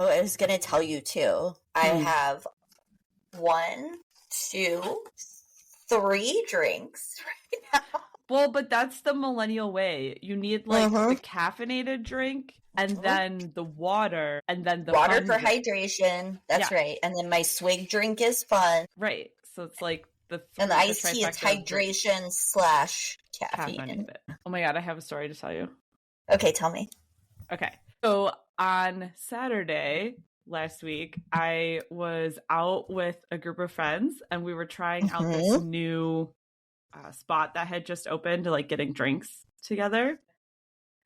Oh, I was going to tell you too. I have 1, 2, 3 drinks right now. Well, but that's the millennial way. You need like the caffeinated drink and then the water and then the water fun for drink. Hydration. That's right. And then my swig drink is fun. Right. So it's like the iced tea is hydration / caffeine. Oh my God, I have a story to tell you. Okay, tell me. Okay. So on Saturday last week, I was out with a group of friends and we were trying out this new spot that had just opened to like getting drinks together.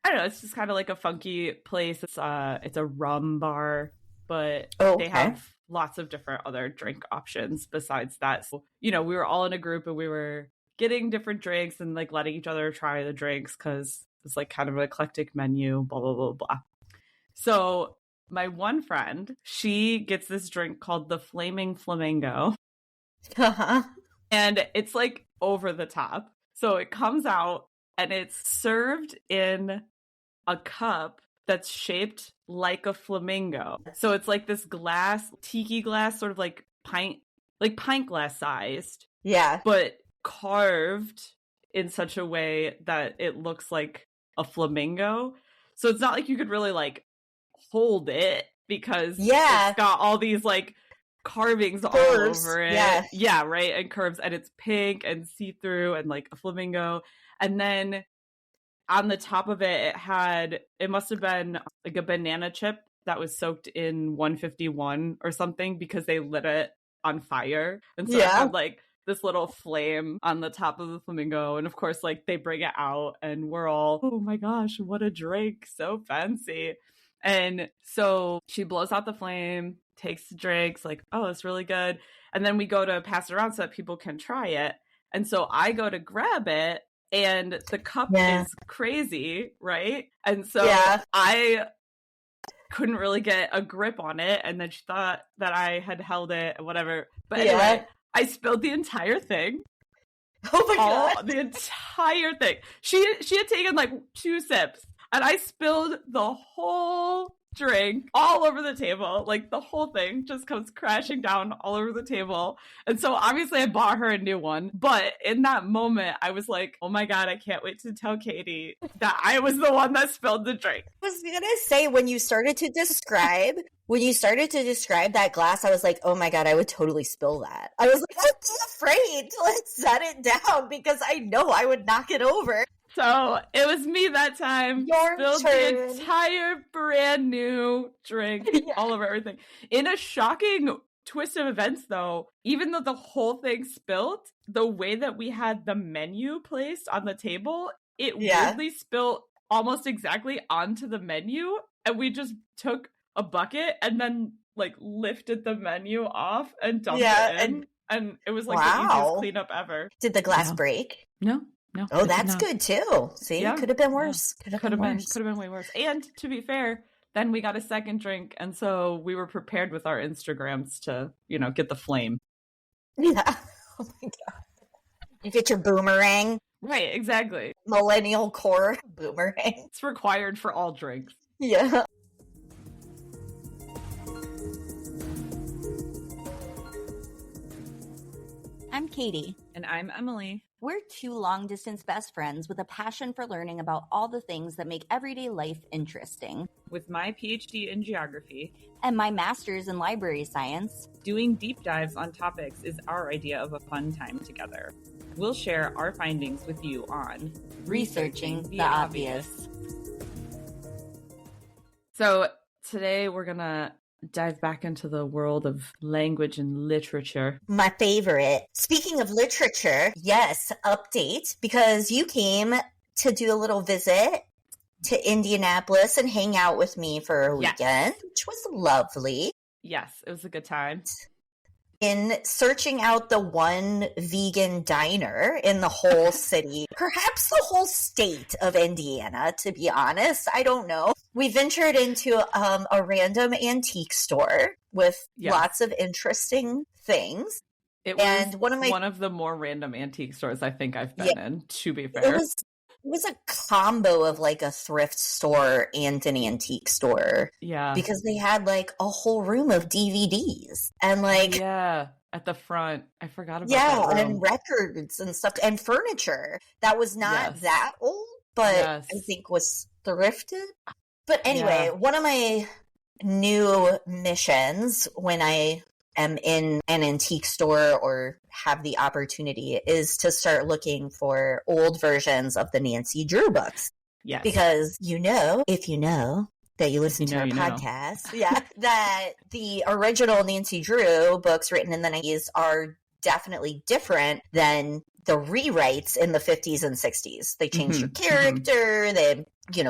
I don't know, it's just kind of like a funky place. It's a rum bar, but they have lots of different other drink options besides that. So, we were all in a group and we were getting different drinks and like letting each other try the drinks because it's like kind of an eclectic menu, blah, blah, blah, blah. So my one friend, she gets this drink called the Flaming Flamingo. And it's like over the top. So it comes out and it's served in a cup that's shaped like a flamingo. So it's like this tiki glass, sort of like pint glass sized. Yeah. But carved in such a way that it looks like a flamingo. So it's not like you could really like hold it because it's got all these like carvings curves. All over it. Yeah, right. And curves, and it's pink and see-through and like a flamingo. And then on the top of it, it must have been like a banana chip that was soaked in 151 or something because they lit it on fire. And so it had like this little flame on the top of the flamingo. And of course, like they bring it out and we're all, oh my gosh, what a drink. So fancy. And so she blows out the flame, takes the drinks, like, oh, it's really good. And then we go to pass it around so that people can try it. And so I go to grab it and the cup is crazy, right? And so I couldn't really get a grip on it. And then she thought that I had held it, whatever. But anyway, I spilled the entire thing. Oh my God. The entire thing. She had taken like 2 sips. And I spilled the whole drink all over the table. Like the whole thing just comes crashing down all over the table. And so obviously I bought her a new one. But in that moment, I was like, oh my God, I can't wait to tell Katie that I was the one that spilled the drink. I was going to say, when you started to describe that glass, I was like, oh my God, I would totally spill that. I was like, I'd be afraid to like set it down because I know I would knock it over. So it was me that time. Your spilled turn. The entire brand new drink all over everything. In a shocking twist of events, though, even though the whole thing spilled, the way that we had the menu placed on the table, it weirdly spilled almost exactly onto the menu. And we just took a bucket and then like lifted the menu off and dumped it in. And it was like the easiest cleanup ever. Did the glass break? No. Oh, that's good too. See, could have been worse. Could have been way worse. And to be fair, then we got a second drink, and so we were prepared with our Instagrams to, get the flame. Yeah. Oh my God. You get your boomerang. Right, exactly. Millennial core boomerang. It's required for all drinks. Yeah. I'm Katie. And I'm Emily. We're 2 long-distance best friends with a passion for learning about all the things that make everyday life interesting. With my PhD in geography and my master's in library science, doing deep dives on topics is our idea of a fun time together. We'll share our findings with you on Researching the Obvious. So today we're going to dive back into the world of language and literature. My favorite. Speaking of literature, yes, update, because you came to do a little visit to Indianapolis and hang out with me for a weekend, which was lovely. Yes, it was a good time. In searching out the one vegan diner in the whole city, perhaps the whole state of Indiana, to be honest. I don't know. We ventured into a random antique store with lots of interesting things. It was one of the more random antique stores I think I've been in, to be fair. It was a combo of like a thrift store and an antique store. Yeah. Because they had like a whole room of DVDs and like yeah, at the front. I forgot about yeah, that room. and records and stuff and furniture that was not Yes. that old, but Yes. I think was thrifted. But anyway, one of my new missions when I am in an antique store or have the opportunity is to start looking for old versions of the Nancy Drew books. Yes. Because if you know that you listen to our you know. podcast, that the original Nancy Drew books written in the 90s are definitely different than the rewrites in the 50s and 60s. They changed your character, they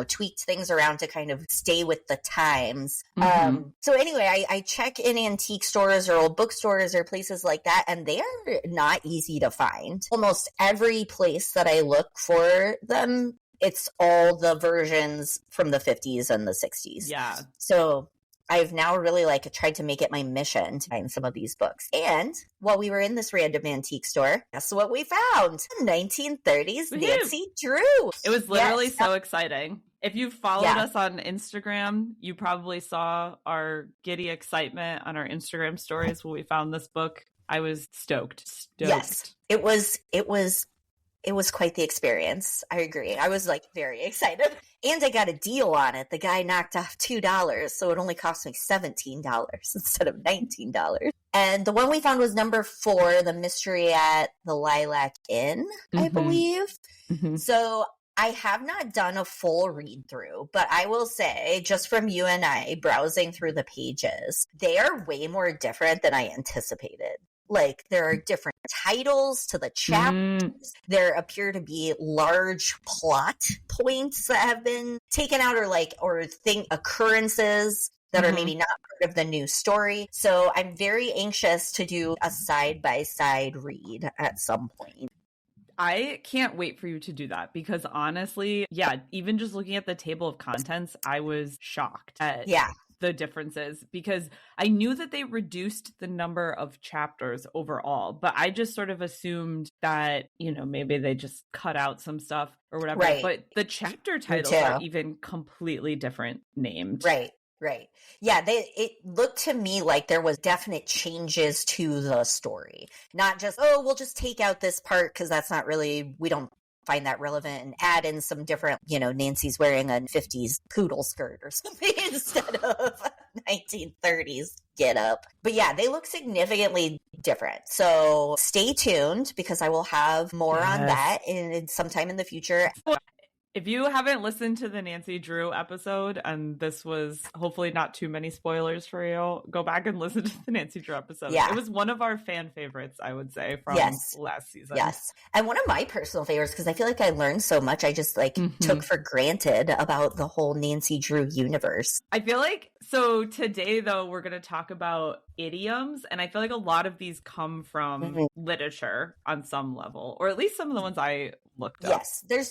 tweaked things around to kind of stay with the times. So anyway, I check in antique stores or old bookstores or places like that, and they are not easy to find. Almost every place that I look for them, it's all the versions from the 50s and the 60s. Yeah. So I've now really tried to make it my mission to find some of these books. And while we were in this random antique store, guess what we found? 1930s Nancy Drew. It was literally so exciting. If you followed us on Instagram, you probably saw our giddy excitement on our Instagram stories when we found this book. I was stoked. Yes, it was quite the experience. I agree. I was very excited. And I got a deal on it. The guy knocked off $2, so it only cost me $17 instead of $19. And the one we found was number 4, The Mystery at the Lilac Inn, I believe. So I have not done a full read through, but I will say, just from you and I browsing through the pages, they are way more different than I anticipated. There are different titles to the chapters. There appear to be large plot points that have been taken out or occurrences that are maybe not part of the new story. So I'm very anxious to do a side-by-side read at some point. I can't wait for you to do that because honestly, even just looking at the table of contents, I was shocked at the differences because I knew that they reduced the number of chapters overall, but I just sort of assumed that, maybe they just cut out some stuff or whatever. Right. But the chapter titles are even completely different named. Right. Yeah, it looked to me like there was definite changes to the story. Not just, we'll just take out this part because that's not really, we don't find that relevant, and add in some different, Nancy's wearing a 50s poodle skirt or something instead of 1930s get up. But yeah, they look significantly different. So stay tuned because I will have more on that in sometime in the future. If you haven't listened to the Nancy Drew episode, and this was hopefully not too many spoilers for you, go back and listen to the Nancy Drew episode. Yeah. It was one of our fan favorites, I would say, from last season. Yes. And one of my personal favorites, because I feel like I learned so much I just took for granted about the whole Nancy Drew universe. I feel like, so today though, we're going to talk about idioms, and I feel like a lot of these come from literature on some level, or at least some of the ones I looked up. Yes, that's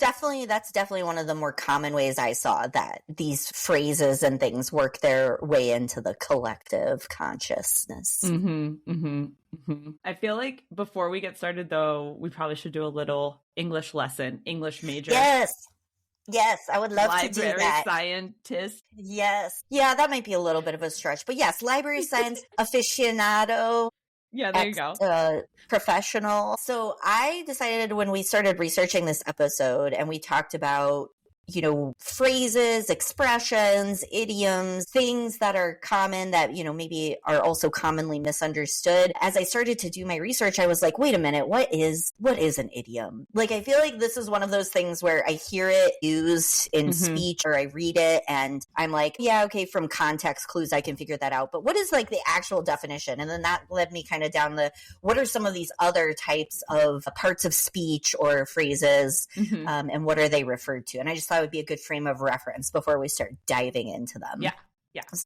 definitely one of the more common ways I saw that these phrases and things work their way into the collective consciousness. I feel like before we get started though, we probably should do a little English lesson, English major. Yes, I would love to do that. Library scientist. Yes. Yeah, that might be a little bit of a stretch. But yes, library science aficionado. Yeah, there you go. Professional. So I decided when we started researching this episode and we talked about, phrases, expressions, idioms, things that are common that, maybe are also commonly misunderstood. As I started to do my research, I was like, wait a minute, what is an idiom? I feel like this is one of those things where I hear it used in speech or I read it and I'm like, yeah, okay, from context clues, I can figure that out. But what is the actual definition? And then that led me kind of down what are some of these other types of parts of speech or phrases and what are they referred to? And I just thought it would be a good frame of reference before we start diving into them. Yeah.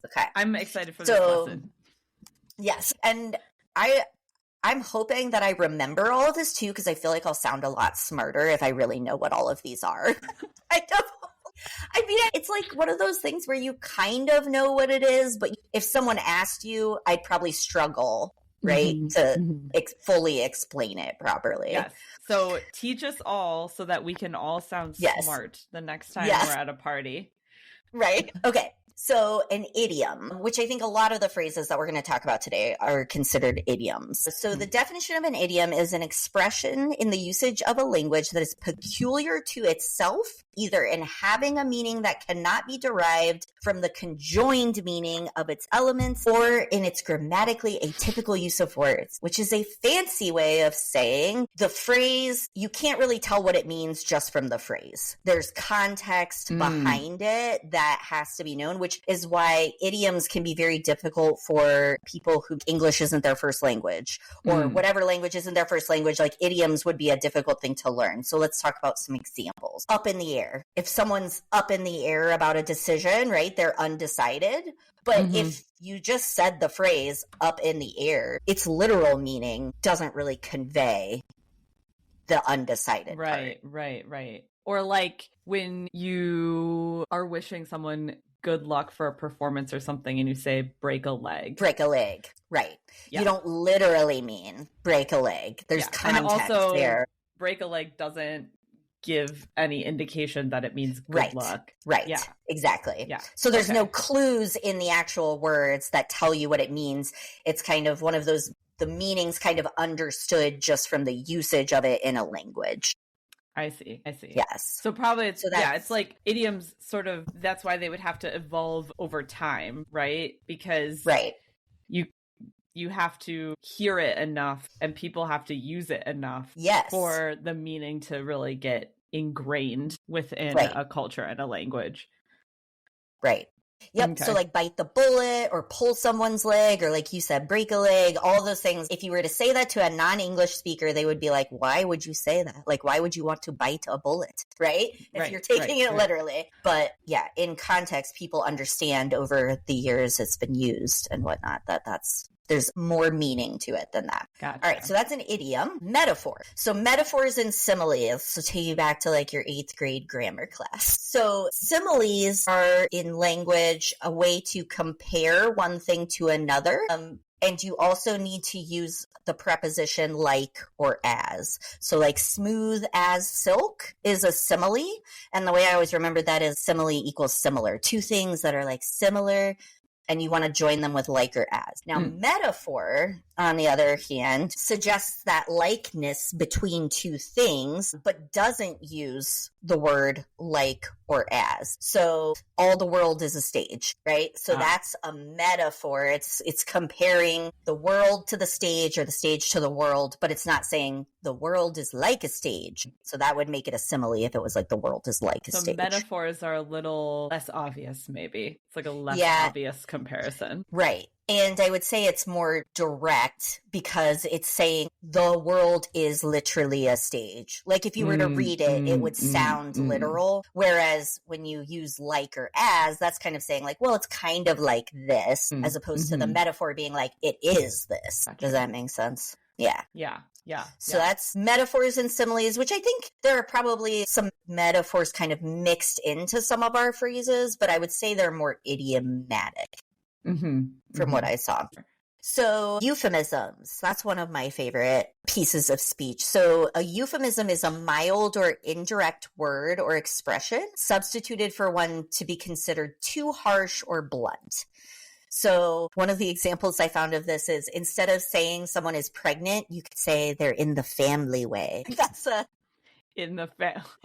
Okay. I'm excited for this lesson. Yes. And I'm hoping that I remember all of this too, because I feel like I'll sound a lot smarter if I really know what all of these are. I mean, it's one of those things where you kind of know what it is, but if someone asked you, I'd probably struggle right? Mm-hmm. To Mm-hmm. fully explain it properly. Yes. So teach us all so that we can all sound Yes. smart the next time Yes. we're at a party. Right? Okay. So an idiom, which I think a lot of the phrases that we're going to talk about today are considered idioms. So the definition of an idiom is an expression in the usage of a language that is peculiar to itself, either in having a meaning that cannot be derived from the conjoined meaning of its elements or in its grammatically atypical use of words, which is a fancy way of saying the phrase, you can't really tell what it means just from the phrase. There's context behind it that has to be known, which is why idioms can be very difficult for people who English isn't their first language or whatever language isn't their first language. Like idioms would be a difficult thing to learn. So let's talk about some examples. Up in the air. If someone's up in the air about a decision, right, they're undecided. But if you just said the phrase up in the air, its literal meaning doesn't really convey the undecided part. Right. Or like when you are wishing someone good luck for a performance or something and you say break a leg. Break a leg, right. Yeah. You don't literally mean break a leg. There's context and also, there. Break a leg doesn't give any indication that it means good luck. Right. Yeah. Exactly. Yeah. So there's no clues in the actual words that tell you what it means. It's kind of one of those, the meaning's kind of understood just from the usage of it in a language. I see. Yes. So probably it's like idioms sort of, that's why they would have to evolve over time, right? Because you have to hear it enough and people have to use it enough for the meaning to really get ingrained within a culture and a language. Right. Yep. Okay. So like bite the bullet or pull someone's leg or like you said, break a leg, all those things. If you were to say that to a non-English speaker, they would be like, why would you say that? Like, why would you want to bite a bullet? Right? If you're taking it literally. But yeah, in context, people understand over the years it's been used and whatnot, there's more meaning to it than that. Gotcha. All right, so that's an idiom. Metaphor. So metaphors and similes. So take you back to like your 8th grade grammar class. So similes are in language a way to compare one thing to another. And you also need to use the preposition like or as. So like smooth as silk is a simile. And the way I always remember that is simile equals similar. Two things that are like similar and you want to join them with like or as. Now, metaphor, on the other hand, suggests that likeness between two things, but doesn't use the word like or as. So all the world is a stage, right? So that's a metaphor. It's comparing the world to the stage or the stage to the world, but it's not saying the world is like a stage. So that would make it a simile if it was like the world is like a stage. So metaphors are a little less obvious, maybe. It's like a less obvious comparison. Right. And I would say it's more direct because it's saying the world is literally a stage. Like if you were to read it, it would sound literal. Whereas when you use like or as, that's kind of saying like, well, it's kind of like this, as opposed to the metaphor being like, it is this. Gotcha. Does that make sense? Yeah. So that's metaphors and similes, which I think there are probably some metaphors kind of mixed into some of our phrases, but I would say they're more idiomatic. From what I saw. So euphemisms, that's one of my favorite pieces of speech. So a euphemism is a mild or indirect word or expression substituted for one to be considered too harsh or blunt. So one of the examples I found of this is instead of saying someone is pregnant, you could say they're in the family way. That's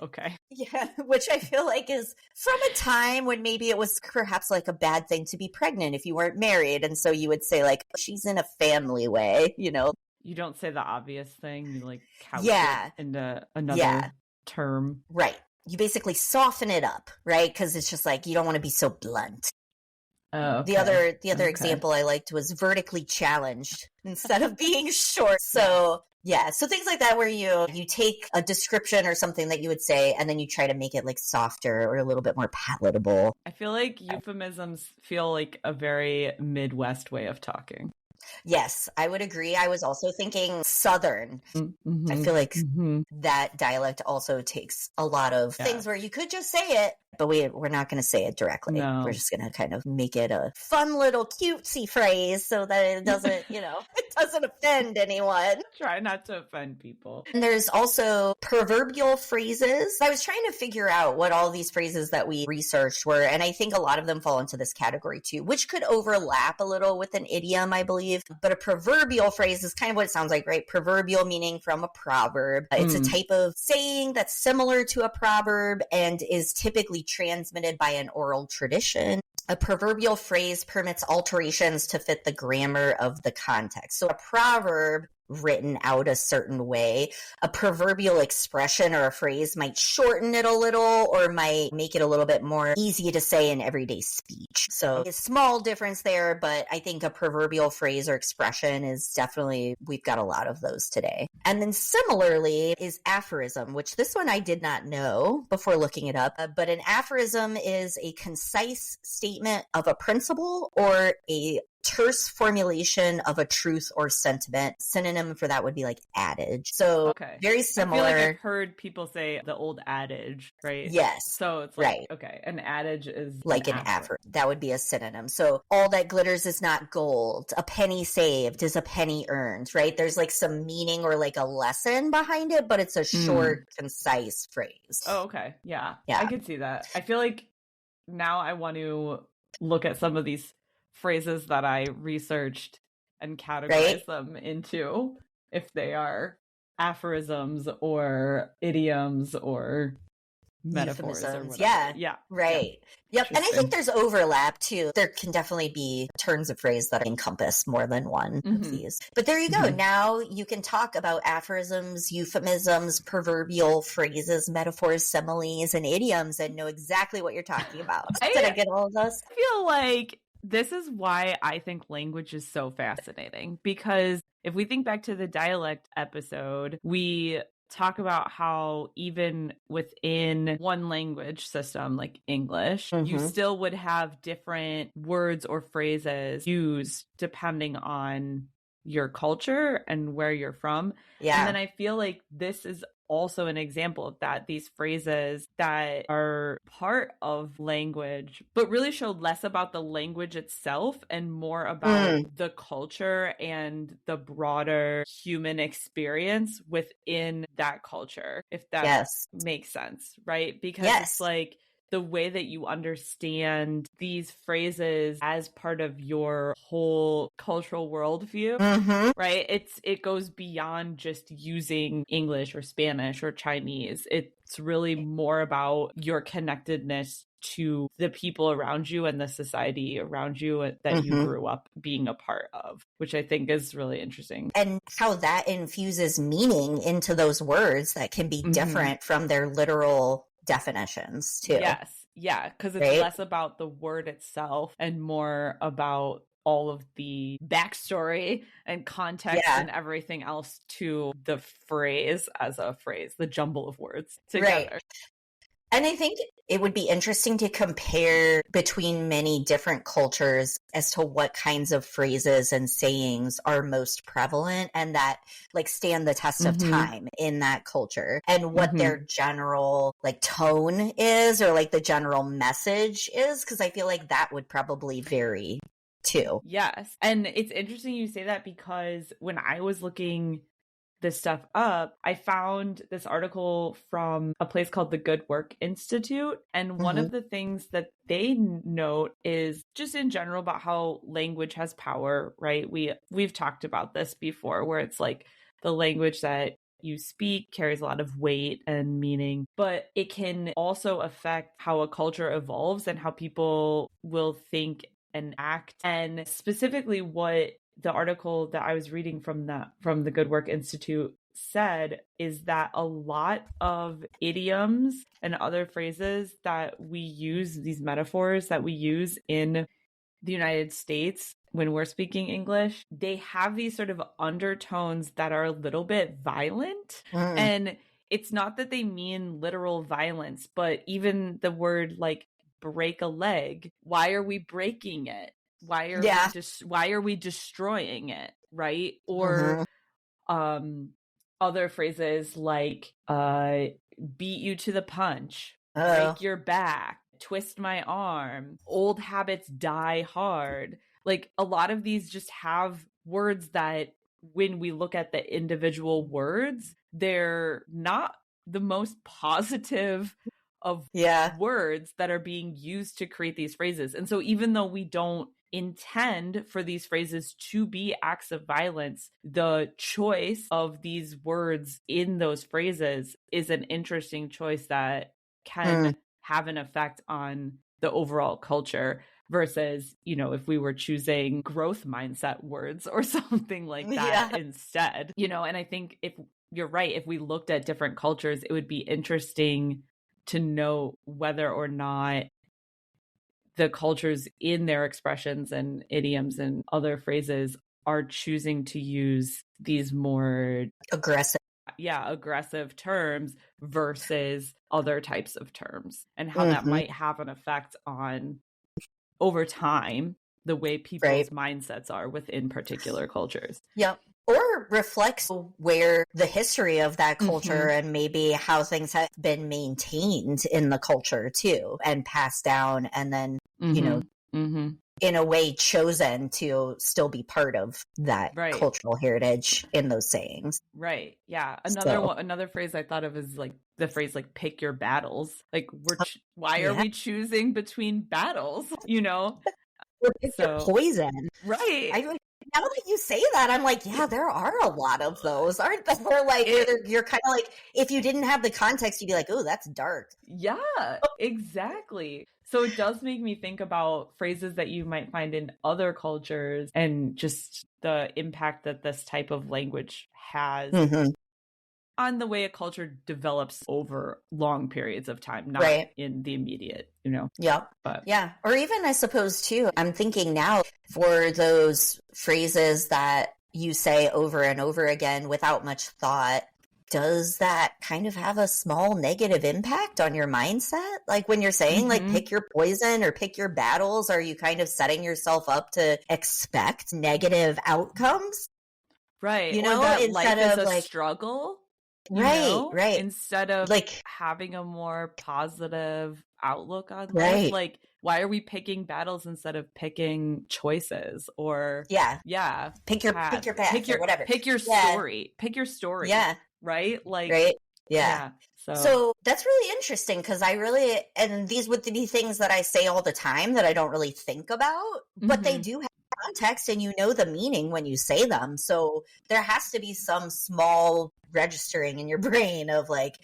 okay. Yeah, which I feel like is from a time when maybe it was perhaps like a bad thing to be pregnant if you weren't married. And so you would say like, she's in a family way, you know? You don't say the obvious thing. You like couch it into another term. Right. You basically soften it up, right? Because it's just like, you don't want to be so blunt. Oh, okay. The other example I liked was vertically challenged instead of being short. So yeah, so things like that where you take a description or something that you would say and then you try to make it like softer or a little bit more palatable. I feel like euphemisms feel like a very Midwest way of talking. Yes, I would agree. I was also thinking Southern. I feel like that dialect also takes a lot of things where you could just say it But we're not going to say it directly. No. We're just going to kind of make it a fun little cutesy phrase so that it doesn't, it doesn't offend anyone. Try not to offend people. And there's also proverbial phrases. I was trying to figure out what all these phrases that we researched were, and I think a lot of them fall into this category too, which could overlap a little with an idiom, I believe. But a proverbial phrase is kind of what it sounds like, right? Proverbial meaning from a proverb. It's a type of saying that's similar to a proverb and is typically transmitted by an oral tradition. A proverbial phrase permits alterations to fit the grammar of the context. So a proverb written out a certain way, a proverbial expression or a phrase might shorten it a little or might make it a little bit more easy to say in everyday speech. So a small difference there, but I think a proverbial phrase or expression is definitely, we've got a lot of those today. And then similarly is aphorism, which this one I did not know before looking it up, but an aphorism is a concise statement of a principle or a terse formulation of a truth or sentiment. Synonym for that would be like adage. So very similar. I feel like I've heard people say the old adage, right? Yes. So it's like, okay, an adage is like an aphorism. That would be a synonym. So all that glitters is not gold. A penny saved is a penny earned, right? There's like some meaning or like a lesson behind it, but it's a short, concise phrase. Oh, okay. Yeah. I could see that. I feel like now I want to look at some of these phrases that I researched and categorize them into if they are aphorisms or idioms or metaphors or whatever. Yeah. Right. Yep. And I think there's overlap too. There can definitely be turns of phrase that encompass more than one of these. But there you go. Now you can talk about aphorisms, euphemisms, proverbial phrases, metaphors, similes, and idioms and know exactly what you're talking about. Did I get all of those? I feel like this is why I think language is so fascinating, because if we think back to the dialect episode, we talk about how even within one language system like English, you still would have different words or phrases used depending on your culture and where you're from. Yeah. And then I feel like this is also an example of that. These phrases that are part of language, but really show less about the language itself and more about the culture and the broader human experience within that culture, if that makes sense, right? Because it's like the way that you understand these phrases as part of your whole cultural worldview, right? It goes beyond just using English or Spanish or Chinese. It's really more about your connectedness to the people around you and the society around you that you grew up being a part of, which I think is really interesting. And how that infuses meaning into those words that can be different from their literal definitions too. Yes. Yeah. Because it's less about the word itself and more about all of the backstory and context and everything else to the phrase as a phrase, the jumble of words together. Right. And I think it would be interesting to compare between many different cultures as to what kinds of phrases and sayings are most prevalent and that like stand the test of time in that culture and what their general like tone is or like the general message is, because I feel like that would probably vary too. Yes. And it's interesting you say that because when I was looking this stuff up, I found this article from a place called the Good Work Institute. And one of the things that they note is just in general about how language has power, right? We've talked about this before, where it's like the language that you speak carries a lot of weight and meaning, but it can also affect how a culture evolves and how people will think and act. And specifically what the article that I was reading from the Good Work Institute said is that a lot of idioms and other phrases that we use, these metaphors that we use in the United States when we're speaking English, they have these sort of undertones that are a little bit violent. And it's not that they mean literal violence, but even the word like break a leg, why are we breaking it? Why are we destroying it, right? Or other phrases like beat you to the punch, break your back, twist my arm, old habits die hard. Like a lot of these just have words that when we look at the individual words, they're not the most positive of words that are being used to create these phrases. And so even though we don't intend for these phrases to be acts of violence, the choice of these words in those phrases is an interesting choice that can have an effect on the overall culture versus, you know, if we were choosing growth mindset words or something like that instead, you know. And I think if you're right, if we looked at different cultures, it would be interesting to know whether or not the cultures in their expressions and idioms and other phrases are choosing to use these more aggressive terms versus other types of terms, and how that might have an effect on, over time, the way people's mindsets are within particular cultures. Yep. Or reflects where the history of that culture and maybe how things have been maintained in the culture too, and passed down, and then, you know, in a way chosen to still be part of that cultural heritage in those sayings. Right. Yeah. Another phrase I thought of is like the phrase like pick your battles. Like why are we choosing between battles? You know? Or pick your poison. Right. Now that you say that, I'm like, yeah, there are a lot of those, aren't there? Like, you're kind of like, if you didn't have the context, you'd be like, oh, that's dark. Yeah, exactly. So it does make me think about phrases that you might find in other cultures and just the impact that this type of language has on the way a culture develops over long periods of time, not in the immediate, you know? Yeah. But or even, I suppose, too, I'm thinking now for those phrases that you say over and over again without much thought, does that kind of have a small negative impact on your mindset? Like when you're saying like pick your poison or pick your battles, are you kind of setting yourself up to expect negative outcomes? Right. You know, or that instead life of is a like struggle. Right. Instead of like having a more positive outlook on life. Like, why are we picking battles instead of picking choices? Or pick your path, or whatever. Pick your story. Pick your story. Yeah. Right? Like So that's really interesting, because and these would be things that I say all the time that I don't really think about, but they do have context and you know the meaning when you say them. So there has to be some small registering in your brain of like,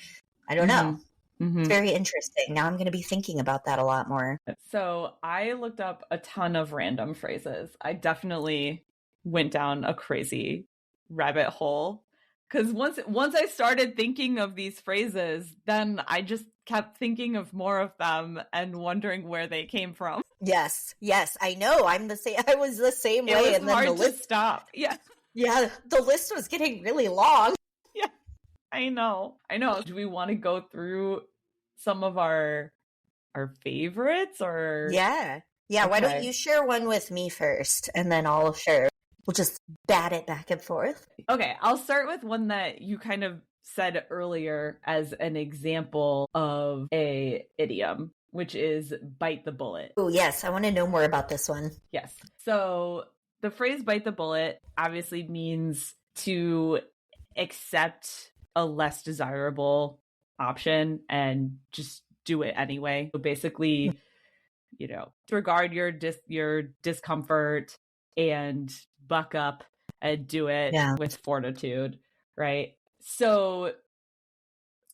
I don't know. It's very interesting. Now I'm going to be thinking about that a lot more. So I looked up a ton of random phrases. I definitely went down a crazy rabbit hole, because once I started thinking of these phrases, then I just kept thinking of more of them and wondering where they came from. Yes, I know. I'm the same. I was the same way. It was and hard then the to list stop. Yeah, the list was getting really long. Yeah, I know. Do we want to go through some of our favorites, or yeah? Why don't you share one with me first, and then I'll share. We'll just bat it back and forth. Okay, I'll start with one that you kind of said earlier as an example of a idiom, which is bite the bullet. Oh, yes. I want to know more about this one. Yes. So the phrase bite the bullet obviously means to accept a less desirable option and just do it anyway. So basically, you know, disregard your discomfort and buck up and do it with fortitude, right? So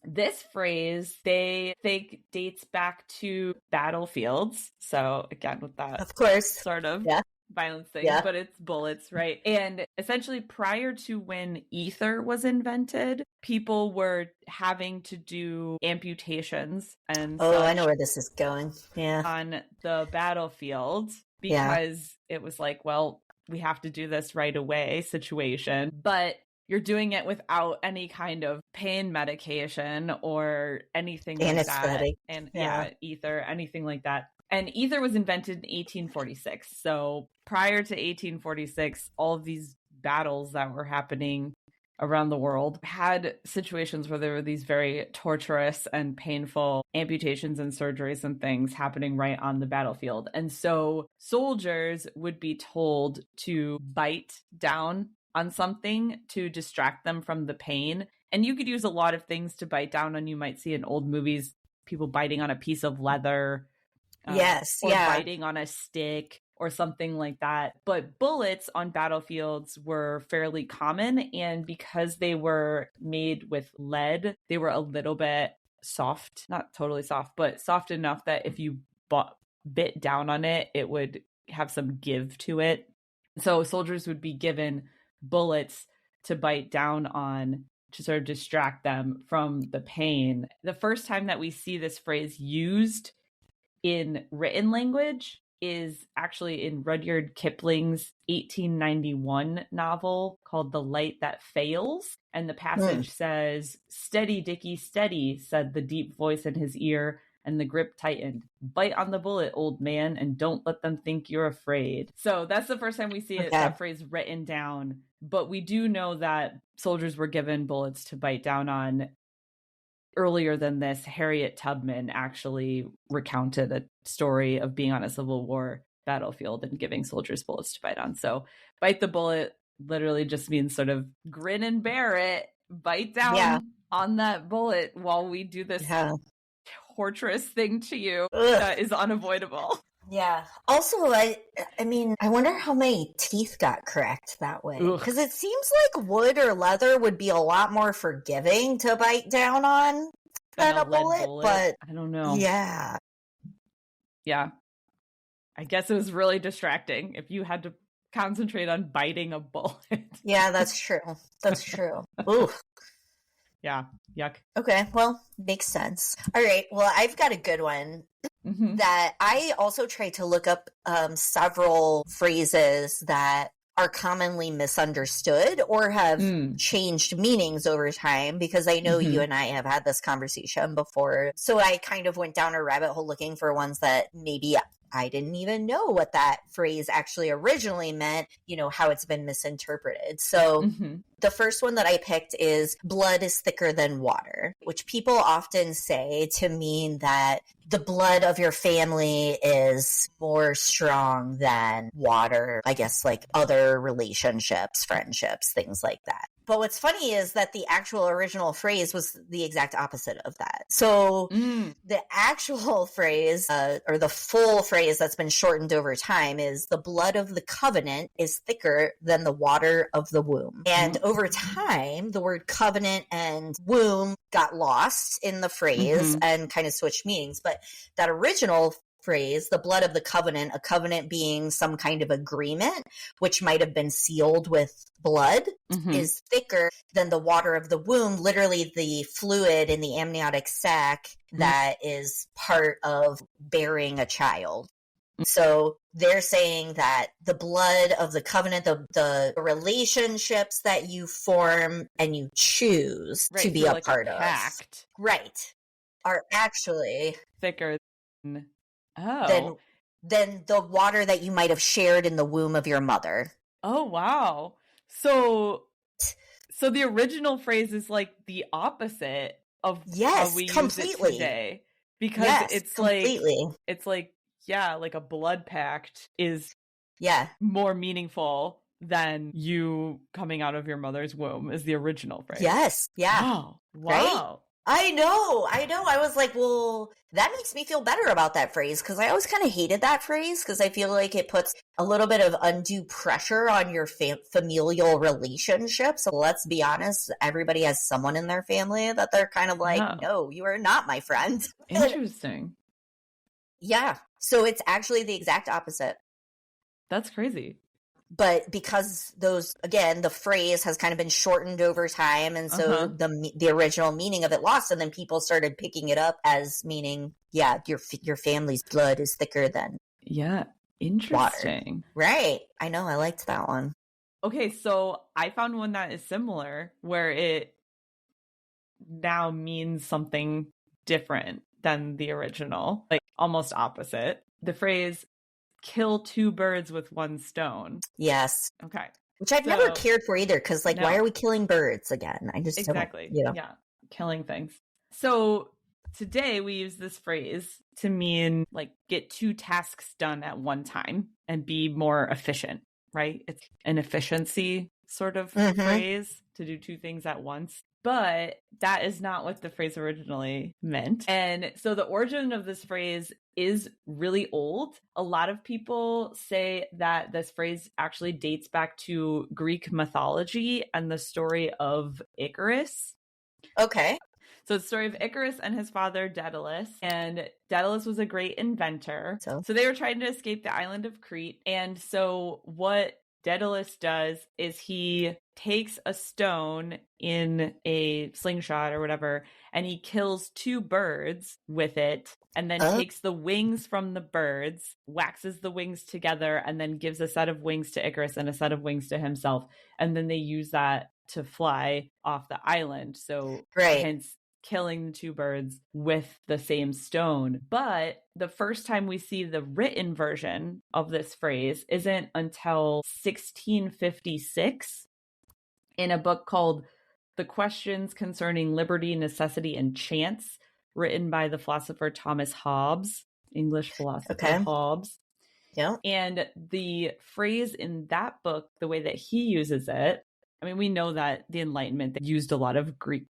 this phrase, they think, dates back to battlefields. So again, with that, of course, sort of violence thing, but it's bullets, right? And essentially, prior to when ether was invented, people were having to do amputations and I know where this is going. On the battlefield, because it was like, well, we have to do this right away situation, but you're doing it without any kind of pain medication or anything like that. And ether, anything like that. And ether was invented in 1846. So prior to 1846, all of these battles that were happening around the world had situations where there were these very torturous and painful amputations and surgeries and things happening right on the battlefield. And so soldiers would be told to bite down on something to distract them from the pain. And you could use a lot of things to bite down on. You might see in old movies people biting on a piece of leather, Yes, or yeah. biting on a stick or something like that. But bullets on battlefields were fairly common. And because they were made with lead, they were a little bit soft, not totally soft, but soft enough that if you bit down on it, it would have some give to it. So soldiers would be given bullets to bite down on to sort of distract them from the pain. The first time that we see this phrase used in written language is actually in Rudyard Kipling's 1891 novel called The Light That Fails. And the passage says, "Steady, Dickie, steady," said the deep voice in his ear, and the grip tightened. "Bite on the bullet, old man, and don't let them think you're afraid." So that's the first time we see that phrase written down. But we do know that soldiers were given bullets to bite down on. Earlier than this, Harriet Tubman actually recounted a story of being on a Civil War battlefield and giving soldiers bullets to bite on. So bite the bullet literally just means sort of grin and bear it, bite down on that bullet while we do this torturous thing to you that is unavoidable. Yeah. Also, I mean, I wonder how many teeth got cracked that way. Because it seems like wood or leather would be a lot more forgiving to bite down on than a bullet. But I don't know. Yeah. Yeah. I guess it was really distracting if you had to concentrate on biting a bullet. Yeah, that's true. That's true. Ooh. Yeah. Yuck. Okay. Well, makes sense. All right. Well, I've got a good one. That I also tried to look up several phrases that are commonly misunderstood or have changed meanings over time, because I know you and I have had this conversation before. So I kind of went down a rabbit hole looking for ones that maybe I didn't even know what that phrase actually originally meant, you know, how it's been misinterpreted. So the first one that I picked is blood is thicker than water, which people often say to mean that the blood of your family is more strong than water, I guess, like other relationships, friendships, things like that. But what's funny is that the actual original phrase was the exact opposite of that. So the actual phrase, or the full phrase that's been shortened over time, is the blood of the covenant is thicker than the water of the womb. And over time, the word covenant and womb got lost in the phrase and kind of switched meanings. But that original phrase, the blood of the covenant, a covenant being some kind of agreement, which might have been sealed with blood, is thicker than the water of the womb, literally the fluid in the amniotic sac that is part of bearing a child. So they're saying that the blood of the covenant, the relationships that you form and you choose to be a part of, are actually thicker than the water that you might have shared in the womb of your mother. Oh, wow. So the original phrase is like the opposite of how we use it today. Because it's like, yeah, like a blood pact is more meaningful than you coming out of your mother's womb is the original phrase. Yes. Yeah. Wow. Right? I know. I was like, well, that makes me feel better about that phrase, because I always kind of hated that phrase because I feel like it puts a little bit of undue pressure on your familial relationships. So let's be honest, everybody has someone in their family that they're kind of like, no, you are not my friend. Interesting. Yeah. So it's actually the exact opposite. That's crazy. But because the phrase has kind of been shortened over time, and so the original meaning of it lost, and then people started picking it up as meaning, your family's blood is thicker than interesting. Water. Right. I know. I liked that one. Okay, so I found one that is similar, where it now means something different than the original, like almost opposite. The phrase, kill two birds with one stone. Yes. Okay. Which I've never cared for either, because like, why are we killing birds again? I just exactly don't, you know. Yeah, killing things. So today we use this phrase to mean like get 2 tasks done at one time and be more efficient, right? It's an efficiency sort of phrase to do 2 things at once. But that is not what the phrase originally meant. And so the origin of this phrase is really old. A lot of people say that this phrase actually dates back to Greek mythology and the story of Icarus. Okay. So it's the story of Icarus and his father Daedalus. And Daedalus was a great inventor. So they were trying to escape the island of Crete. And so what Daedalus does is he takes a stone in a slingshot or whatever, and he kills 2 birds with it, and then takes the wings from the birds, waxes the wings together, and then gives a set of wings to Icarus and a set of wings to himself. And then they use that to fly off the island. So hence killing the 2 birds with the same stone. But the first time we see the written version of this phrase isn't until 1656 in a book called The Questions Concerning Liberty, Necessity, and Chance, written by the philosopher Thomas Hobbes, English philosopher Hobbes. Yeah. And the phrase in that book, the way that he uses it, I mean, we know that the Enlightenment used a lot of Greek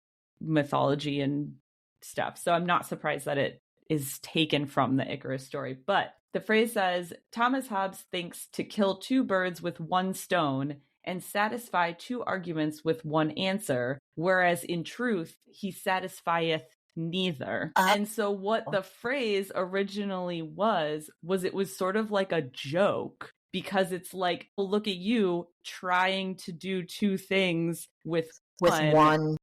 mythology and stuff. So I'm not surprised that it is taken from the Icarus story. But the phrase says, Thomas Hobbes thinks to kill 2 birds with 1 stone and satisfy 2 arguments with 1 answer, whereas in truth, he satisfieth neither. And so what the phrase originally was it was sort of like a joke, because it's like, well, look at you trying to do 2 things with one.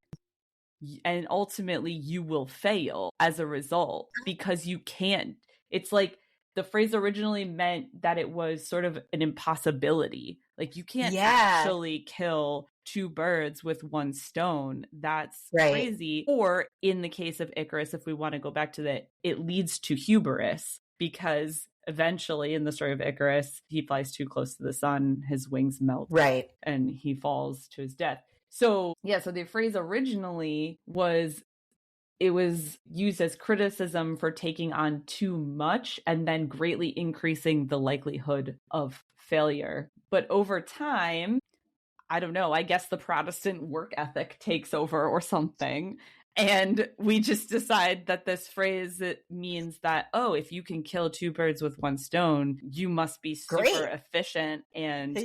And ultimately you will fail as a result, because you can't. It's like the phrase originally meant that it was sort of an impossibility. Like you can't actually kill 2 birds with 1 stone. That's crazy. Or in the case of Icarus, if we want to go back to that, it leads to hubris, because eventually in the story of Icarus, he flies too close to the sun, his wings melt, and he falls to his death. So, so the phrase originally was used as criticism for taking on too much and then greatly increasing the likelihood of failure. But over time, I don't know, I guess the Protestant work ethic takes over or something. And we just decide that this phrase, it means that, oh, if you can kill 2 birds with 1 stone, you must be super efficient and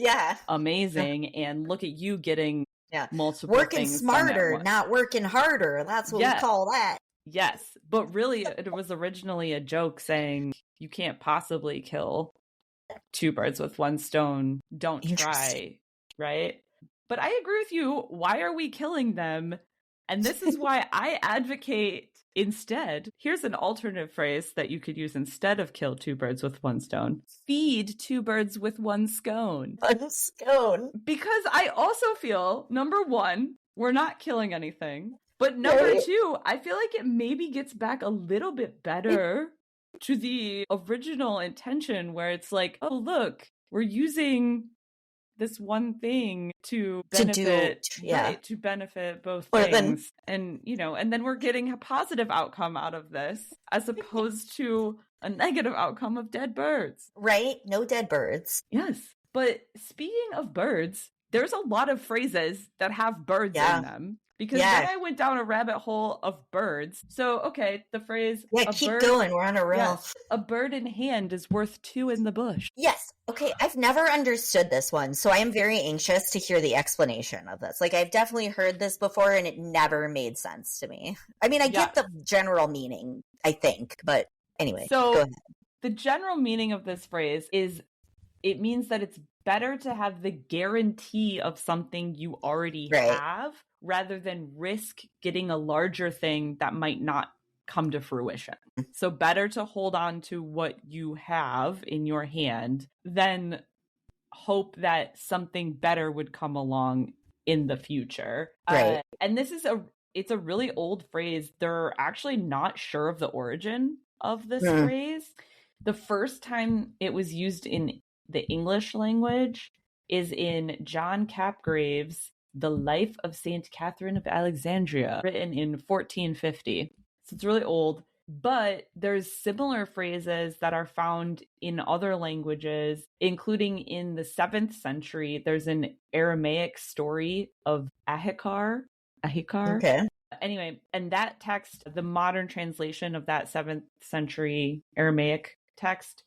amazing. And look at you getting multiple working things smarter, not working harder. That's what we call that. Yes. But really, it was originally a joke saying you can't possibly kill 2 birds with 1 stone. Don't try. Right. But I agree with you. Why are we killing them? And this is why I advocate instead. Here's an alternative phrase that you could use instead of kill 2 birds with 1 stone. Feed 2 birds with 1 scone. 1 scone. Because I also feel, number 1, we're not killing anything. But number 2, I feel like it maybe gets back a little bit better to the original intention, where it's like, oh, look, we're using this one thing to benefit to benefit both things. And and then we're getting a positive outcome out of this, as opposed to a negative outcome of dead birds. Right? No dead birds. Yes. But speaking of birds, there's a lot of phrases that have birds in them. Because then I went down a rabbit hole of birds. So, okay, the phrase... Yeah, keep going. We're on a roll. Yes, a bird in hand is worth 2 in the bush. Yes. Okay, I've never understood this one, so I am very anxious to hear the explanation of this. Like, I've definitely heard this before, and it never made sense to me. I mean, I get the general meaning, I think, but anyway, go ahead. The general meaning of this phrase is it means that it's better to have the guarantee of something you already have, rather than risk getting a larger thing that might not come to fruition. So better to hold on to what you have in your hand than hope that something better would come along in the future. And this is it's a really old phrase. They're actually not sure of the origin of this phrase. The first time it was used in the English language is in John Capgrave's The Life of Saint Catherine of Alexandria, written in 1450. So it's really old, but there's similar phrases that are found in other languages, including in the 7th century. There's an Aramaic story of Ahikar. Okay. Anyway, and that text, the modern translation of that 7th century Aramaic text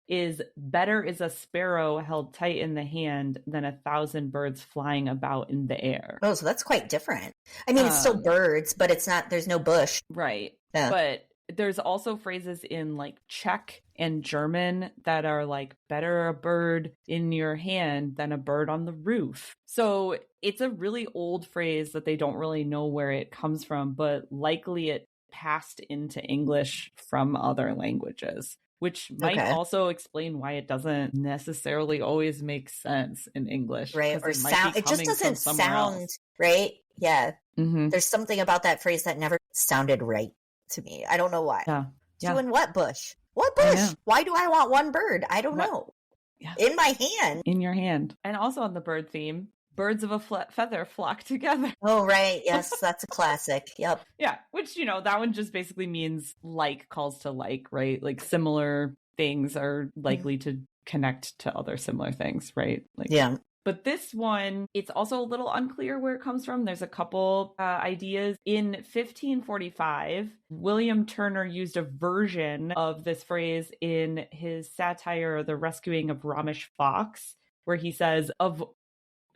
is better is a sparrow held tight in the hand than 1,000 birds flying about in the air. Oh, so that's quite different. I mean, it's still birds, but it's not, there's no bush. Right. Yeah. But there's also phrases in like Czech and German that are like better a bird in your hand than a bird on the roof. So it's a really old phrase that they don't really know where it comes from, but likely it passed into English from other languages, which might also explain why it doesn't necessarily always make sense in English. Right. Or sound, it just doesn't sound right. Yeah. Mm-hmm. There's something about that phrase that never sounded right to me. I don't know why. Yeah. Doing what bush? What bush? Why do I want one bird? I don't know. Yeah. In my hand. In your hand. And also on the bird theme, birds of a feather flock together. Oh, right. Yes, that's a classic. Yep. Yeah, which, you know, that one just basically means like calls to like, right? Like similar things are likely to connect to other similar things, right? Like, yeah. But this one, it's also a little unclear where it comes from. There's a couple ideas. In 1545, William Turner used a version of this phrase in his satire, The Rescuing of Romish Fox, where he says,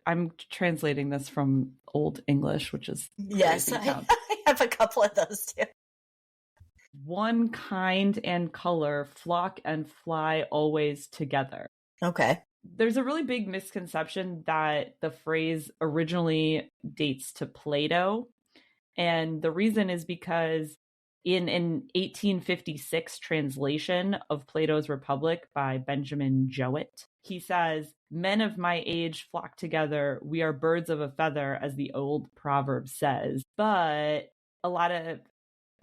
I'm translating this from Old English, which is yes, I have a couple of those too. One kind and color, flock and fly always together. Okay. There's a really big misconception that the phrase originally dates to Plato. And the reason is because in an 1856 translation of Plato's Republic by Benjamin Jowett, he says, "Men of my age flock together. We are birds of a feather," as the old proverb says. But a lot of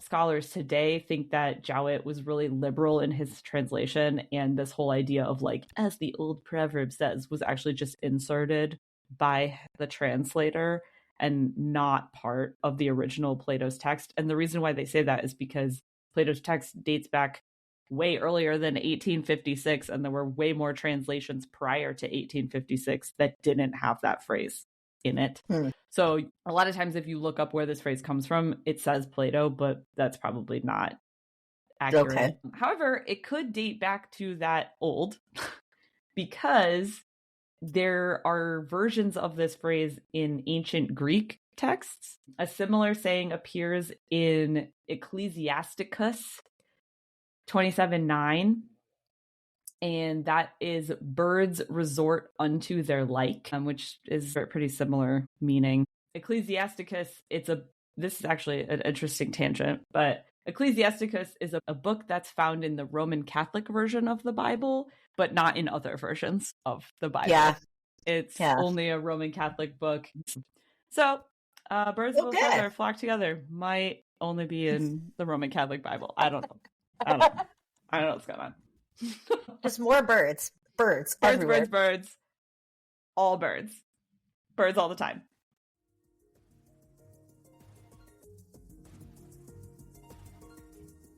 scholars today think that Jowett was really liberal in his translation, and this whole idea of like, as the old proverb says, was actually just inserted by the translator and not part of the original Plato's text. And the reason why they say that is because Plato's text dates back way earlier than 1856, and there were way more translations prior to 1856 that didn't have that phrase in it. So a lot of times if you look up where this phrase comes from, it says Plato, but that's probably not accurate. Okay. However, it could date back to that old because there are versions of this phrase in ancient Greek texts. A similar saying appears in Ecclesiasticus 27:9. And that is birds resort unto their like, which is a pretty similar meaning. Ecclesiasticus, this is actually an interesting tangent, but Ecclesiasticus is a book that's found in the Roman Catholic version of the Bible, but not in other versions of the Bible. Yeah. It's only a Roman Catholic book. So birds of a feather flock together might only be in the Roman Catholic Bible. I don't know. I don't know what's going on. Just more birds. Birds everywhere. Birds. All birds. Birds all the time.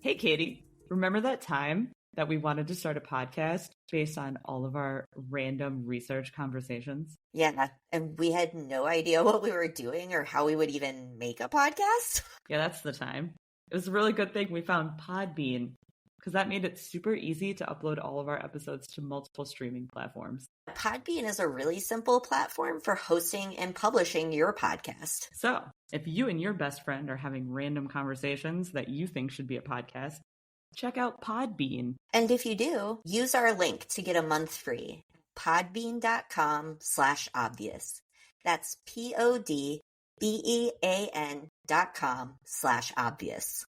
Hey, Katie. Remember that time that we wanted to start a podcast based on all of our random research conversations? Yeah, and we had no idea what we were doing or how we would even make a podcast. Yeah, that's the time. It was a really good thing we found Podbean, because that made it super easy to upload all of our episodes to multiple streaming platforms. Podbean is a really simple platform for hosting and publishing your podcast. So, if you and your best friend are having random conversations that you think should be a podcast, check out Podbean. And if you do, use our link to get a month free. Podbean.com/obvious. That's PODBEAN.com/obvious.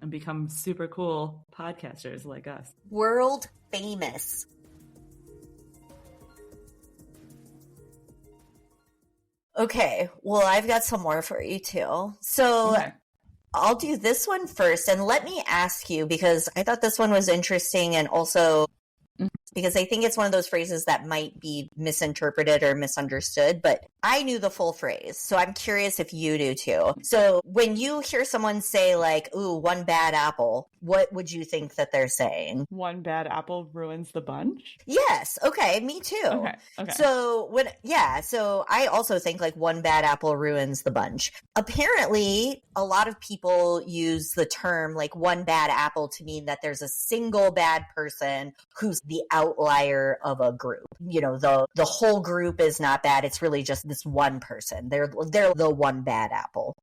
And become super cool podcasters like us. World famous. Okay, well, I've got some more for you too. So I'll do this one first, and let me ask you, because I thought this one was interesting and also because I think it's one of those phrases that might be misinterpreted or misunderstood, but I knew the full phrase. So I'm curious if you do too. So when you hear someone say like, ooh, one bad apple, what would you think that they're saying? One bad apple ruins the bunch? Yes. Okay. Me too. Okay. So I also think like one bad apple ruins the bunch. Apparently, a lot of people use the term like one bad apple to mean that there's a single bad person who's the outlier of a group. You know, the whole group is not bad. It's really just this one person. They're the one bad apple.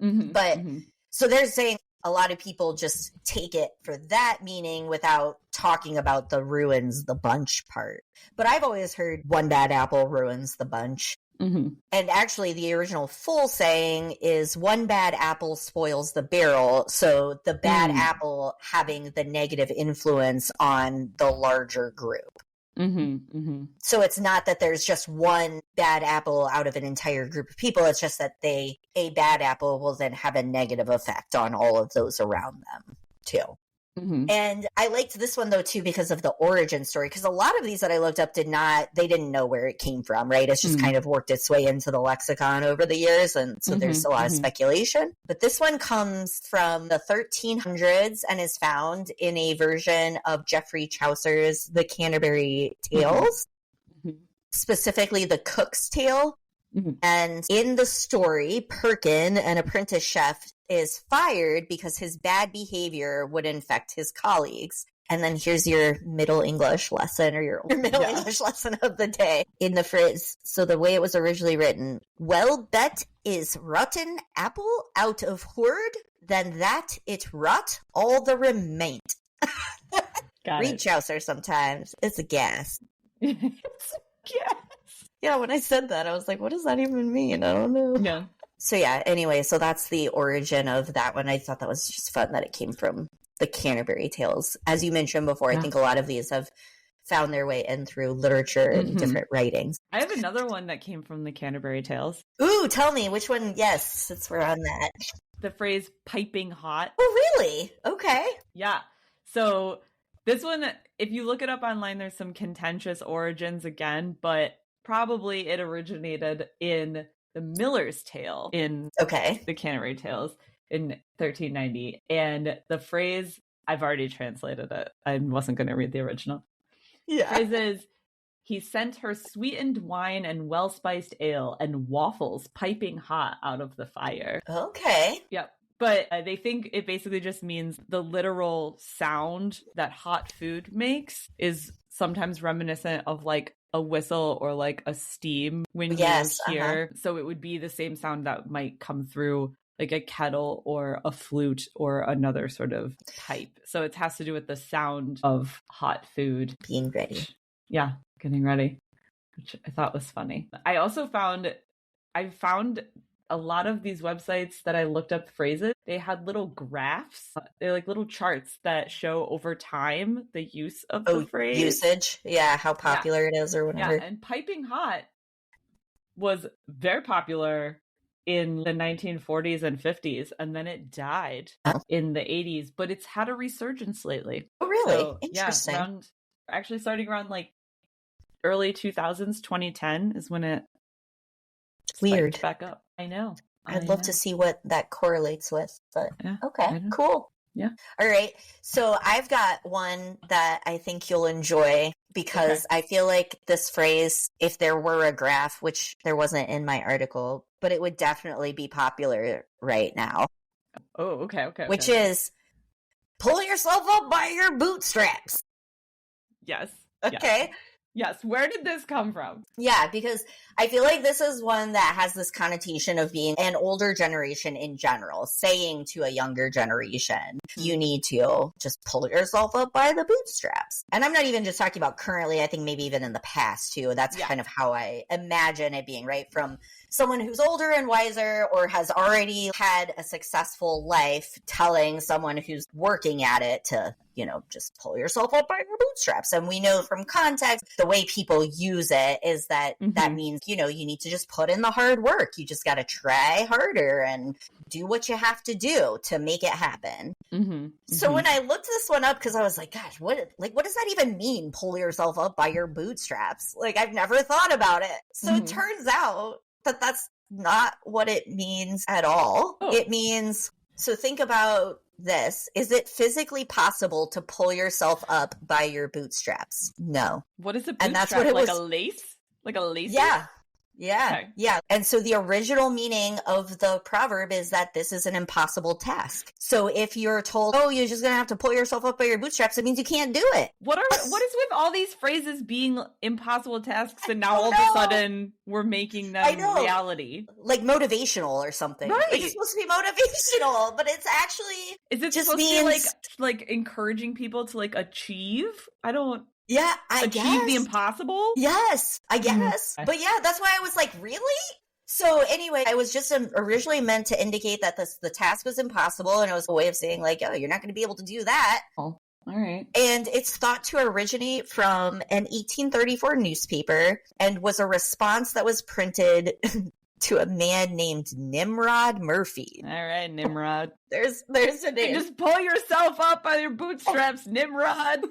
Mm-hmm, But mm-hmm. So they're saying a lot of people just take it for that meaning without talking about the ruins the bunch part. But I've always heard one bad apple ruins the bunch. Mm-hmm. And actually, the original full saying is one bad apple spoils the barrel. So the bad apple having the negative influence on the larger group. Mm-hmm, mm-hmm. So it's not that there's just one bad apple out of an entire group of people. It's just that a bad apple will then have a negative effect on all of those around them too. Mm-hmm. And I liked this one though too because of the origin story, because a lot of these that I looked up they didn't know where it came from, right? It's just kind of worked its way into the lexicon over the years, and so there's a lot of speculation. But this one comes from the 1300s and is found in a version of Geoffrey Chaucer's The Canterbury Tales, specifically the Cook's Tale. And in the story, Perkin, an apprentice chef, is fired because his bad behavior would infect his colleagues. And then here's your Middle English lesson, or your Middle English lesson of the day in the phrase. So the way it was originally written, well, bet is rotten apple out of word, then that it rot all the remaint. Read Chaucer sometimes. It's a gas. It's a gas. Yeah, when I said that, I was like, what does that even mean? I don't know. Yeah. So yeah, anyway, so that's the origin of that one. I thought that was just fun that it came from the Canterbury Tales. As you mentioned before, I think a lot of these have found their way in through literature and different writings. I have another one that came from the Canterbury Tales. Ooh, tell me, which one? Yes, since we're on that. The phrase piping hot. Oh, really? Okay. Yeah. So this one, if you look it up online, there's some contentious origins again, but probably it originated in the Miller's Tale in the Canterbury Tales in 1390. And the phrase, I've already translated it. I wasn't going to read the original. Yeah. The phrase is, he sent her sweetened wine and well-spiced ale and waffles piping hot out of the fire. Okay. Yep. But they think it basically just means the literal sound that hot food makes is sometimes reminiscent of like a whistle or like a steam when you hear. So it would be the same sound that might come through like a kettle or a flute or another sort of pipe. So it has to do with the sound of hot food. Being ready. Yeah, getting ready, which I thought was funny. I found a lot of these websites that I looked up phrases, they had little graphs. They're like little charts that show over time the use of the phrase. Usage. Yeah, how popular it is or whatever. Yeah, and piping hot was very popular in the 1940s and 50s, and then it died in the 80s, but it's had a resurgence lately. Oh, really? So, interesting. Yeah, starting around like early 2000s, 2010 is when it weird back up. I know. I'd love to see what that correlates with, but okay, cool. Yeah. All right. So I've got one that I think you'll enjoy because I feel like this phrase, if there were a graph, which there wasn't in my article, but it would definitely be popular right now. Oh, okay. Which is pull yourself up by your bootstraps. Yes. Okay. Yes. Where did this come from? Yeah, because I feel like this is one that has this connotation of being an older generation in general, saying to a younger generation, you need to just pull yourself up by the bootstraps. And I'm not even just talking about currently, I think maybe even in the past too. That's kind of how I imagine it being, right? From someone who's older and wiser or has already had a successful life telling someone who's working at it to, just pull yourself up by your bootstraps. And we know from context, the way people use it is that that means, you need to just put in the hard work. You just got to try harder and do what you have to do to make it happen. So when I looked this one up, because I was like, gosh, what does that even mean? Pull yourself up by your bootstraps? Like, I've never thought about it. So it turns out that that's not what it means at all. It means, so think about this. Is it physically possible to pull yourself up by your bootstraps? No. What is a bootstrap? And that's what it like was. A lace? Like a lace? Yeah. Yeah. Okay. Yeah. And so the original meaning of the proverb is that this is an impossible task. So if you're told, oh, you're just going to have to pull yourself up by your bootstraps, it means you can't do it. What is with all these phrases being impossible tasks and now all of a sudden we're making them reality? Like motivational or something. Right. Like it's supposed to be motivational, but it's actually is it just supposed means... to be like encouraging people to like achieve? I achieve guess. the impossible? Yes, I guess. But yeah, that's why I was like, really? So anyway, I was just originally meant to indicate that the task was impossible, and it was a way of saying like, oh, you're not going to be able to do that. Oh, all right. And it's thought to originate from an 1834 newspaper and was a response that was printed to a man named Nimrod Murphy. All right, Nimrod. There's a name. Just pull yourself up by your bootstraps, Nimrod.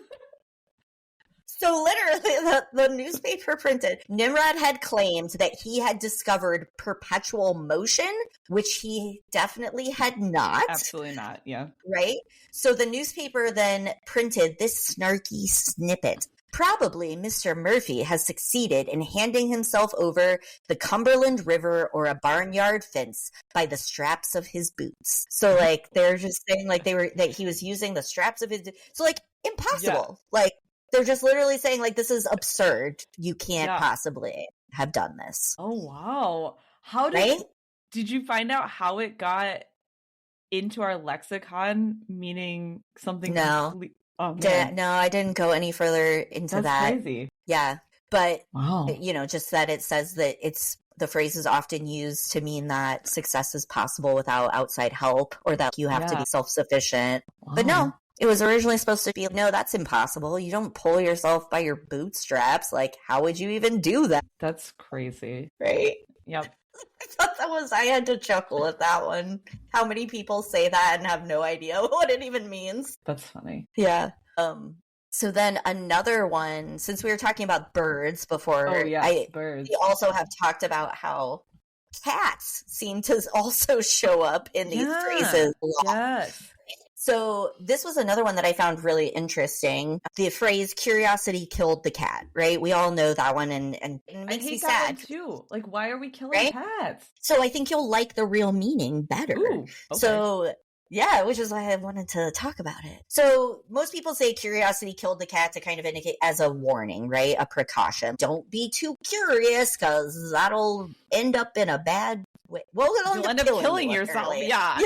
So literally, the newspaper printed, Nimrod had claimed that he had discovered perpetual motion, which he definitely had not. Absolutely not, yeah. Right? So the newspaper then printed this snarky snippet. Probably Mr. Murphy has succeeded in handing himself over the Cumberland River or a barnyard fence by the straps of his boots. So like, they're just saying like that he was using the straps of his, so like, impossible. Yeah. Like, they're just literally saying, like, this is absurd. You can't possibly have done this. Oh, wow. Did you find out how it got into our lexicon, meaning something? No. No, I didn't go any further into that. That's crazy. Yeah. But, wow. Just that it says that the phrase is often used to mean that success is possible without outside help or that you have to be self-sufficient. Wow. But no. It was originally supposed to be, no, that's impossible. You don't pull yourself by your bootstraps. Like, how would you even do that? That's crazy. Right? Yep. I thought I had to chuckle at that one. How many people say that and have no idea what it even means? That's funny. Yeah. So then another one, since we were talking about birds before, birds. We also have talked about how cats seem to also show up in these phrases a lot. Yes. So this was another one that I found really interesting. The phrase "curiosity killed the cat," right? We all know that one, and it makes me sad too. Like, why are we killing cats? So I think you'll like the real meaning better. Ooh, okay. So yeah, which is why I wanted to talk about it. So most people say curiosity killed the cat to kind of indicate as a warning, right? A precaution. Don't be too curious because that'll end up in a bad way. Well, you'll end up killing yourself. Yeah.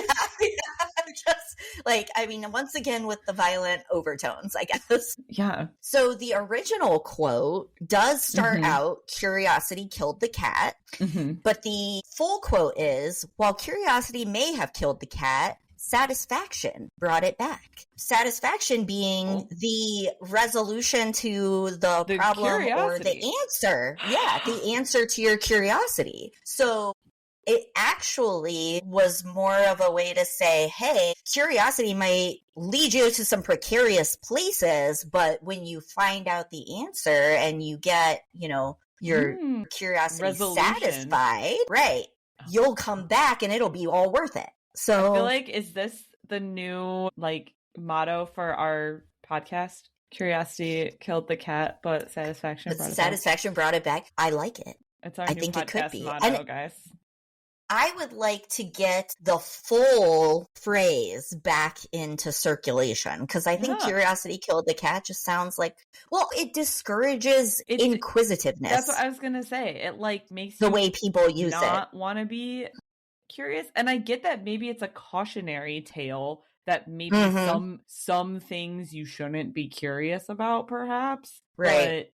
Just like, I mean, once again with the violent overtones, I guess. Yeah. So the original quote does start out, curiosity killed the cat. But the full quote is, while curiosity may have killed the cat, satisfaction brought it back. Satisfaction being the resolution to the problem or the answer. Yeah, the answer to your curiosity. So it actually was more of a way to say, hey, curiosity might lead you to some precarious places, but when you find out the answer and you get, your curiosity satisfied, right, you'll come back and it'll be all worth it. So I feel like, is this the new motto for our podcast? Curiosity killed the cat, but satisfaction brought it back. I like it. It's our new podcast it could be. Motto, guys. I would like to get the full phrase back into circulation because I think curiosity killed the cat just sounds like, well, it discourages inquisitiveness. That's what I was going to say. It makes the way people use not want to be curious. And I get that maybe it's a cautionary tale that maybe some things you shouldn't be curious about, perhaps. Right.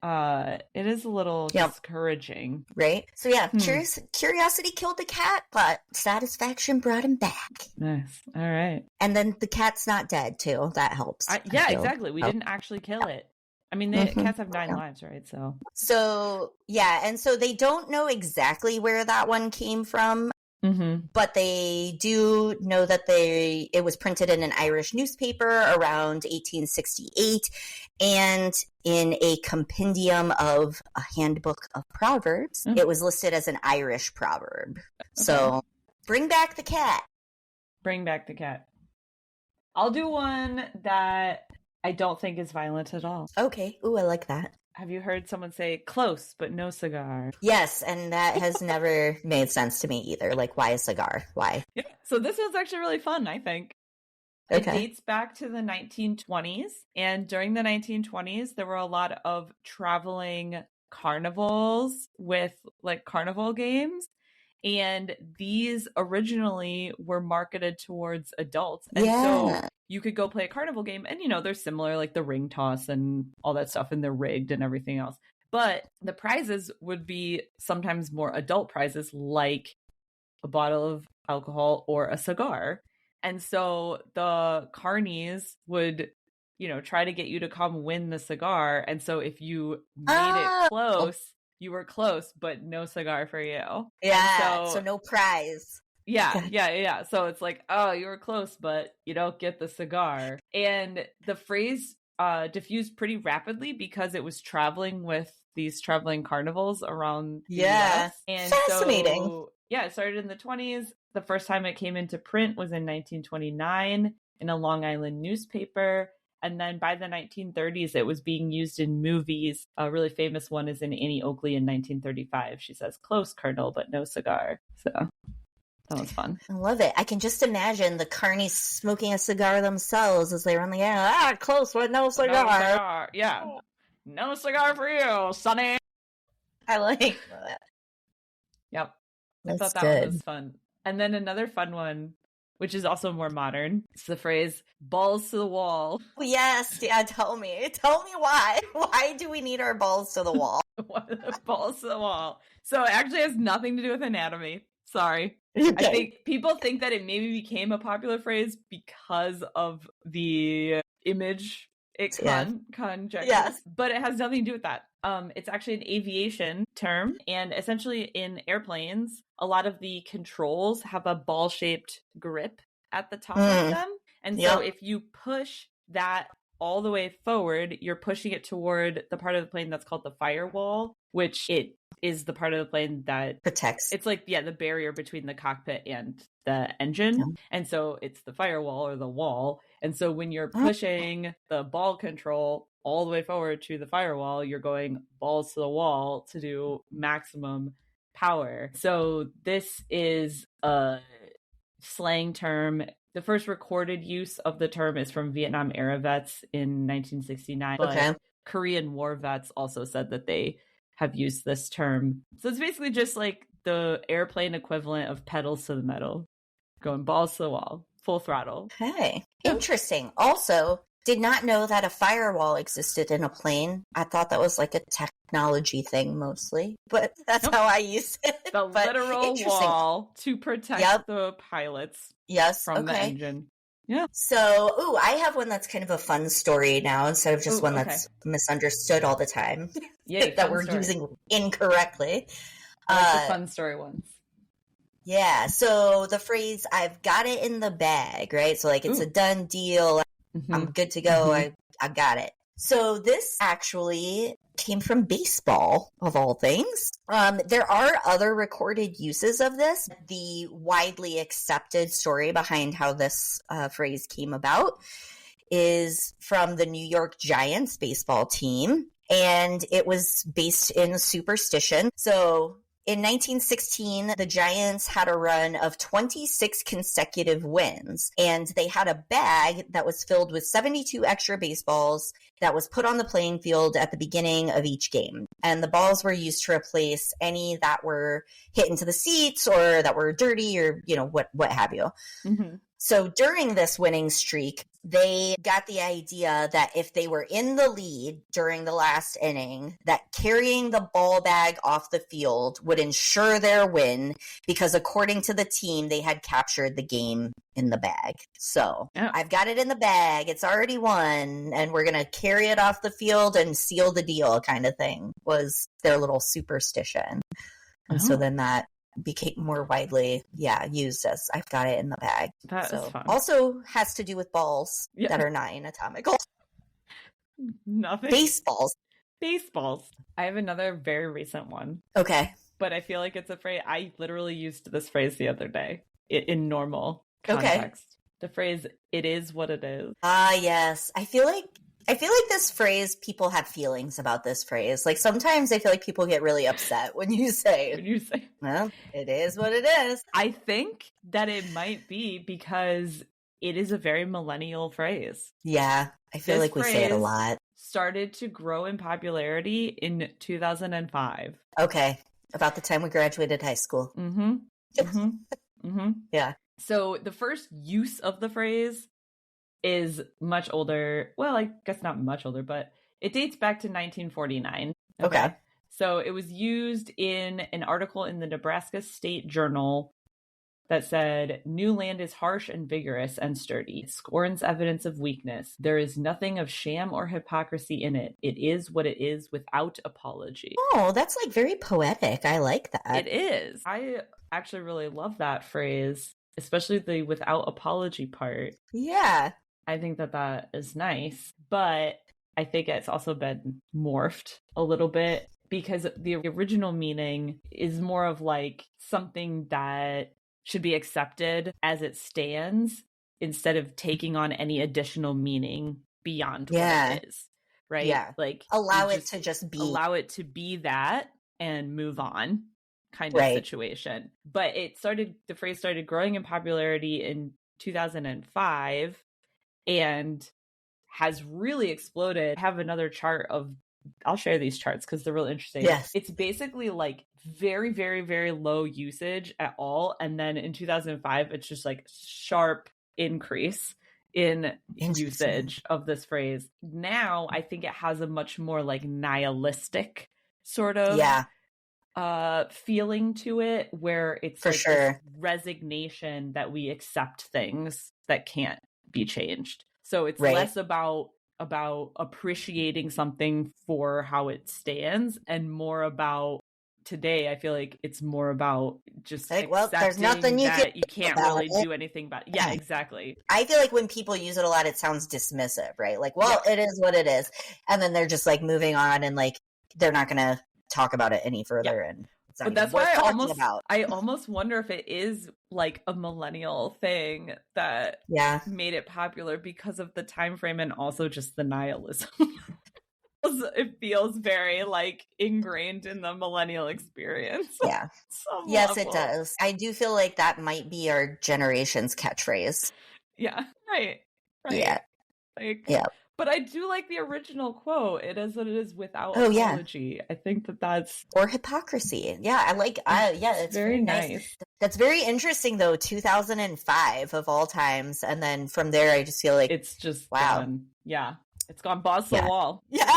It is a little discouraging. Right? So yeah, curiosity killed the cat, but satisfaction brought him back. Nice. All right. And then the cat's not dead too. That helps. Yeah, exactly. We didn't actually kill it. I mean, cats have 9 lives, right? So yeah, and so they don't know exactly where that one came from. But they do know that it was printed in an Irish newspaper around 1868 and in a compendium of a handbook of proverbs. It was listed as an Irish proverb. Okay. So bring back the cat. Bring back the cat. I'll do one that I don't think is violent at all. Okay. Ooh, I like that. Have you heard someone say close but no cigar? Yes, and that has never made sense to me either. Like, why a cigar? Why? Yeah. So this was actually really fun, I think. It dates back to the 1920s. And during the 1920s, there were a lot of traveling carnivals with like carnival games. And these originally were marketed towards adults. And so you could go play a carnival game and, they're similar, like the ring toss and all that stuff, and they're rigged and everything else. But the prizes would be sometimes more adult prizes, like a bottle of alcohol or a cigar. And so the carnies would, try to get you to come win the cigar. And so if you made it close, you were close, but no cigar for you. Yeah, so no prize. Yeah. So it's like, oh, you were close, but you don't get the cigar. And the phrase diffused pretty rapidly because it was traveling with these traveling carnivals around the US. And fascinating. So, it started in the 20s. The first time it came into print was in 1929 in a Long Island newspaper. And then by the 1930s, it was being used in movies. A really famous one is in Annie Oakley in 1935. She says, close, Colonel, but no cigar. So that was fun. I love it. I can just imagine the carnies smoking a cigar themselves as they run the air. Close, but no cigar. No cigar. Yeah. No cigar for you, Sonny. I like that. Yep. That's I thought that one was fun. And then another fun one, which is also more modern. It's the phrase, balls to the wall. Yes, yeah, tell me. Tell me why. Why do we need our balls to the wall? Balls to the wall. So it actually has nothing to do with anatomy. Sorry. Okay. I think people think that it maybe became a popular phrase because of the image it conjectures, but it has nothing to do with that. It's actually an aviation term, and essentially in airplanes, a lot of the controls have a ball-shaped grip at the top of them. And so if you push that all the way forward, you're pushing it toward the part of the plane that's called the firewall, which it is the part of the plane that protects. It's like, the barrier between the cockpit and the engine. Yeah. And so it's the firewall or the wall. And so when you're pushing the ball control all the way forward to the firewall, you're going balls to the wall to do maximum power. So this is a slang term. The first recorded use of the term is from Vietnam era vets in 1969. But Korean War vets also said that they have used this term. So it's basically just like the airplane equivalent of pedals to the metal, going balls to the wall, full throttle. Hey, interesting. Also, did not know that a firewall existed in a plane. I thought that was like a technology thing mostly, but that's how I use it. The literal wall to protect the pilots from the engine. Yeah. So, I have one that's kind of a fun story now instead of just one that's misunderstood all the time. That we're using incorrectly. I like the fun story ones. Yeah. So the phrase, I've got it in the bag, right? So like it's a done deal. I'm good to go. I got it. So this actually came from baseball, of all things. There are other recorded uses of this. The widely accepted story behind how this phrase came about is from the New York Giants baseball team, and it was based in superstition. So in 1916, the Giants had a run of 26 consecutive wins, and they had a bag that was filled with 72 extra baseballs that was put on the playing field at the beginning of each game. And the balls were used to replace any that were hit into the seats or that were dirty or, what have you. So during this winning streak, they got the idea that if they were in the lead during the last inning, that carrying the ball bag off the field would ensure their win because according to the team, they had captured the game in the bag. So I've got it in the bag. It's already won. And we're going to carry it off the field and seal the deal kind of thing was their little superstition. And so then that became more widely used as I've got it in the bag. That is fun. Also has to do with balls that are not anatomical. Nothing. Baseballs. I have another very recent one. Okay. But I feel like it's a phrase. I literally used this phrase the other day in normal context. Okay. The phrase, it is what it is. Yes. I feel like this phrase, people have feelings about this phrase. Like sometimes I feel like people get really upset when you say, well, it is what it is. I think that it might be because it is a very millennial phrase. Yeah. I feel like we say it a lot. Started to grow in popularity in 2005. Okay. About the time we graduated high school. Yeah. So the first use of the phrase is much older. Well, I guess not much older, but it dates back to 1949. Okay. So it was used in an article in the Nebraska State Journal that said, new land is harsh and vigorous and sturdy. It scorns evidence of weakness. There is nothing of sham or hypocrisy in it. It is what it is without apology. Oh, that's like very poetic. I like that. It is. I actually really love that phrase, especially the without apology part. Yeah. I think that is nice, but I think it's also been morphed a little bit because the original meaning is more of like something that should be accepted as it stands instead of taking on any additional meaning beyond what it is, right? Yeah. Like allow it to be that and move on kind of situation. But the phrase started growing in popularity in 2005 and has really exploded. I have another chart I'll share these charts because they're really interesting. Yes. It's basically like very, very, very low usage at all. And then in 2005, it's just like sharp increase in usage of this phrase. Now, I think it has a much more like nihilistic sort of feeling to it, where it's for sure this resignation that we accept things that can't be changed. So it's less about appreciating something for how it stands and more about today. I feel like it's more about just like, well, there's nothing you can't really do anything about it. Yeah, exactly. I feel like when people use it a lot, it sounds dismissive, right? Like, well, it is what it is. And then they're just like moving on and like they're not going to talk about it any further. And but that's why I almost wonder if it is like a millennial thing that made it popular because of the time frame and also just the nihilism. It feels very like ingrained in the millennial experience. Yeah. Yes, it does. I do feel like that might be our generation's catchphrase. Yeah. Right. Yeah. Like, but I do like the original quote. It is what it is without apology. I think that's or hypocrisy. Yeah, I like. It's very nice. That's very interesting, though. 2005 of all times, and then from there, I just feel like it's just gone. Yeah, it's gone balls to the wall. Yeah.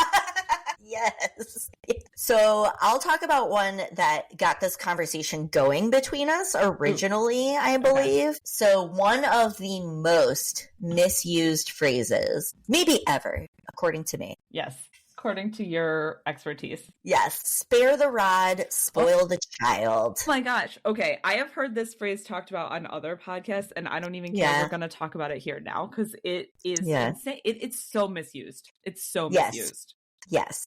Yes. So I'll talk about one that got this conversation going between us originally, I believe. Okay. So one of the most misused phrases, maybe ever, according to me. Yes. According to your expertise. Yes. Spare the rod, spoil the child. Oh my gosh. Okay. I have heard this phrase talked about on other podcasts, and I don't even care. We're going to talk about it here now because it is insane. It's so misused. It's so misused. Yes.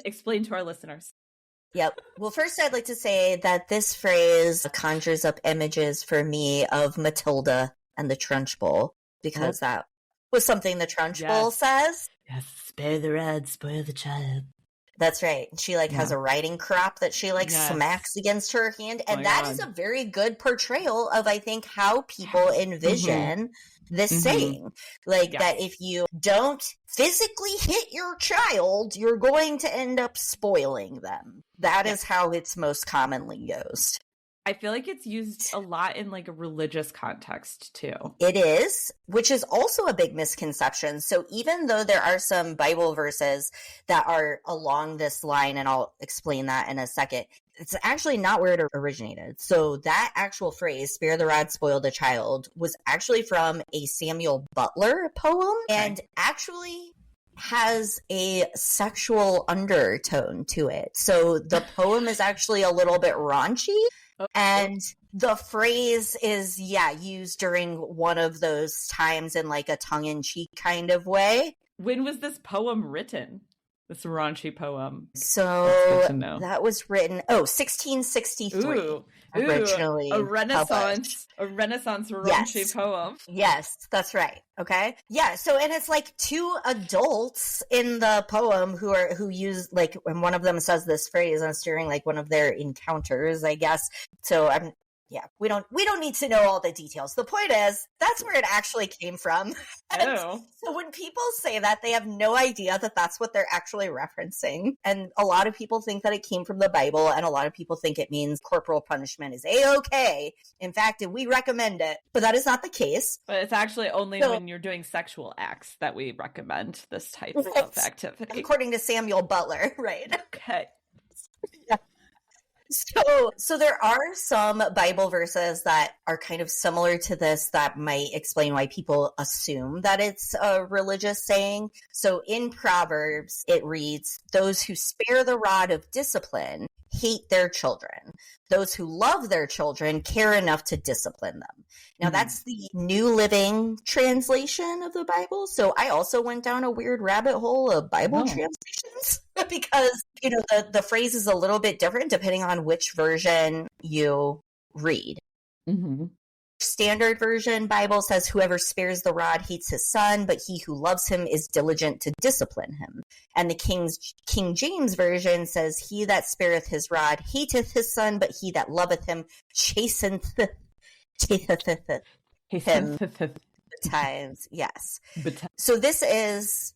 Explain to our listeners. Yep. Well, first I'd like to say that this phrase conjures up images for me of Matilda and the Trunch Bowl, because that was something the Trunch Bowl says. Yes. Spare the rod, spoil the child. That's right. She has a riding crop that she smacks against her hand. And that is a very good portrayal of, I think, how people envision this saying. Like that if you don't physically hit your child, you're going to end up spoiling them. That is how it's most commonly used. I feel like it's used a lot in like a religious context too. It is, which is also a big misconception. So even though there are some Bible verses that are along this line, and I'll explain that in a second, it's actually not where it originated. So that actual phrase, spare the rod, spoil the child, was actually from a Samuel Butler poem, and actually has a sexual undertone to it. So the poem is actually a little bit raunchy. And the phrase is, used during one of those times in like a tongue-in-cheek kind of way. When was this poem written? This raunchy poem. So that was written, 1663. Originally a Renaissance raunchy poem. Yes, that's right. Okay. Yeah. So, and it's like two adults in the poem who use like, when one of them says this phrase, and it's during like one of their encounters, I guess. So we don't need to know all the details. The point is, that's where it actually came from. So when people say that, they have no idea that that's what they're actually referencing. And a lot of people think that it came from the Bible, and a lot of people think it means corporal punishment is A-okay. In fact, we recommend it, but that is not the case. But it's actually only when you're doing sexual acts that we recommend this type of activity. According to Samuel Butler, right? Okay. Yeah. So there are some Bible verses that are kind of similar to this that might explain why people assume that it's a religious saying. So in Proverbs, it reads, "Those who spare the rod of discipline hate their children. Those who love their children care enough to discipline them." Now, that's the New Living Translation of the Bible. So I also went down a weird rabbit hole of Bible translations because, the phrase is a little bit different depending on which version you read. Mm-hmm. Standard Version Bible says, "Whoever spares the rod hates his son, but he who loves him is diligent to discipline him." And the King James Version says, "He that spareth his rod hateth his son, but he that loveth him chasteneth him times." Yes. So this is,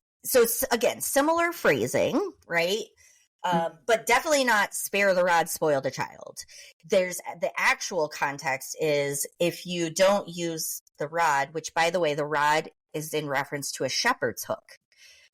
again, similar phrasing, right? But definitely not spare the rod, spoil the child. There's the actual context is if you don't use the rod, which, by the way, the rod is in reference to a shepherd's hook.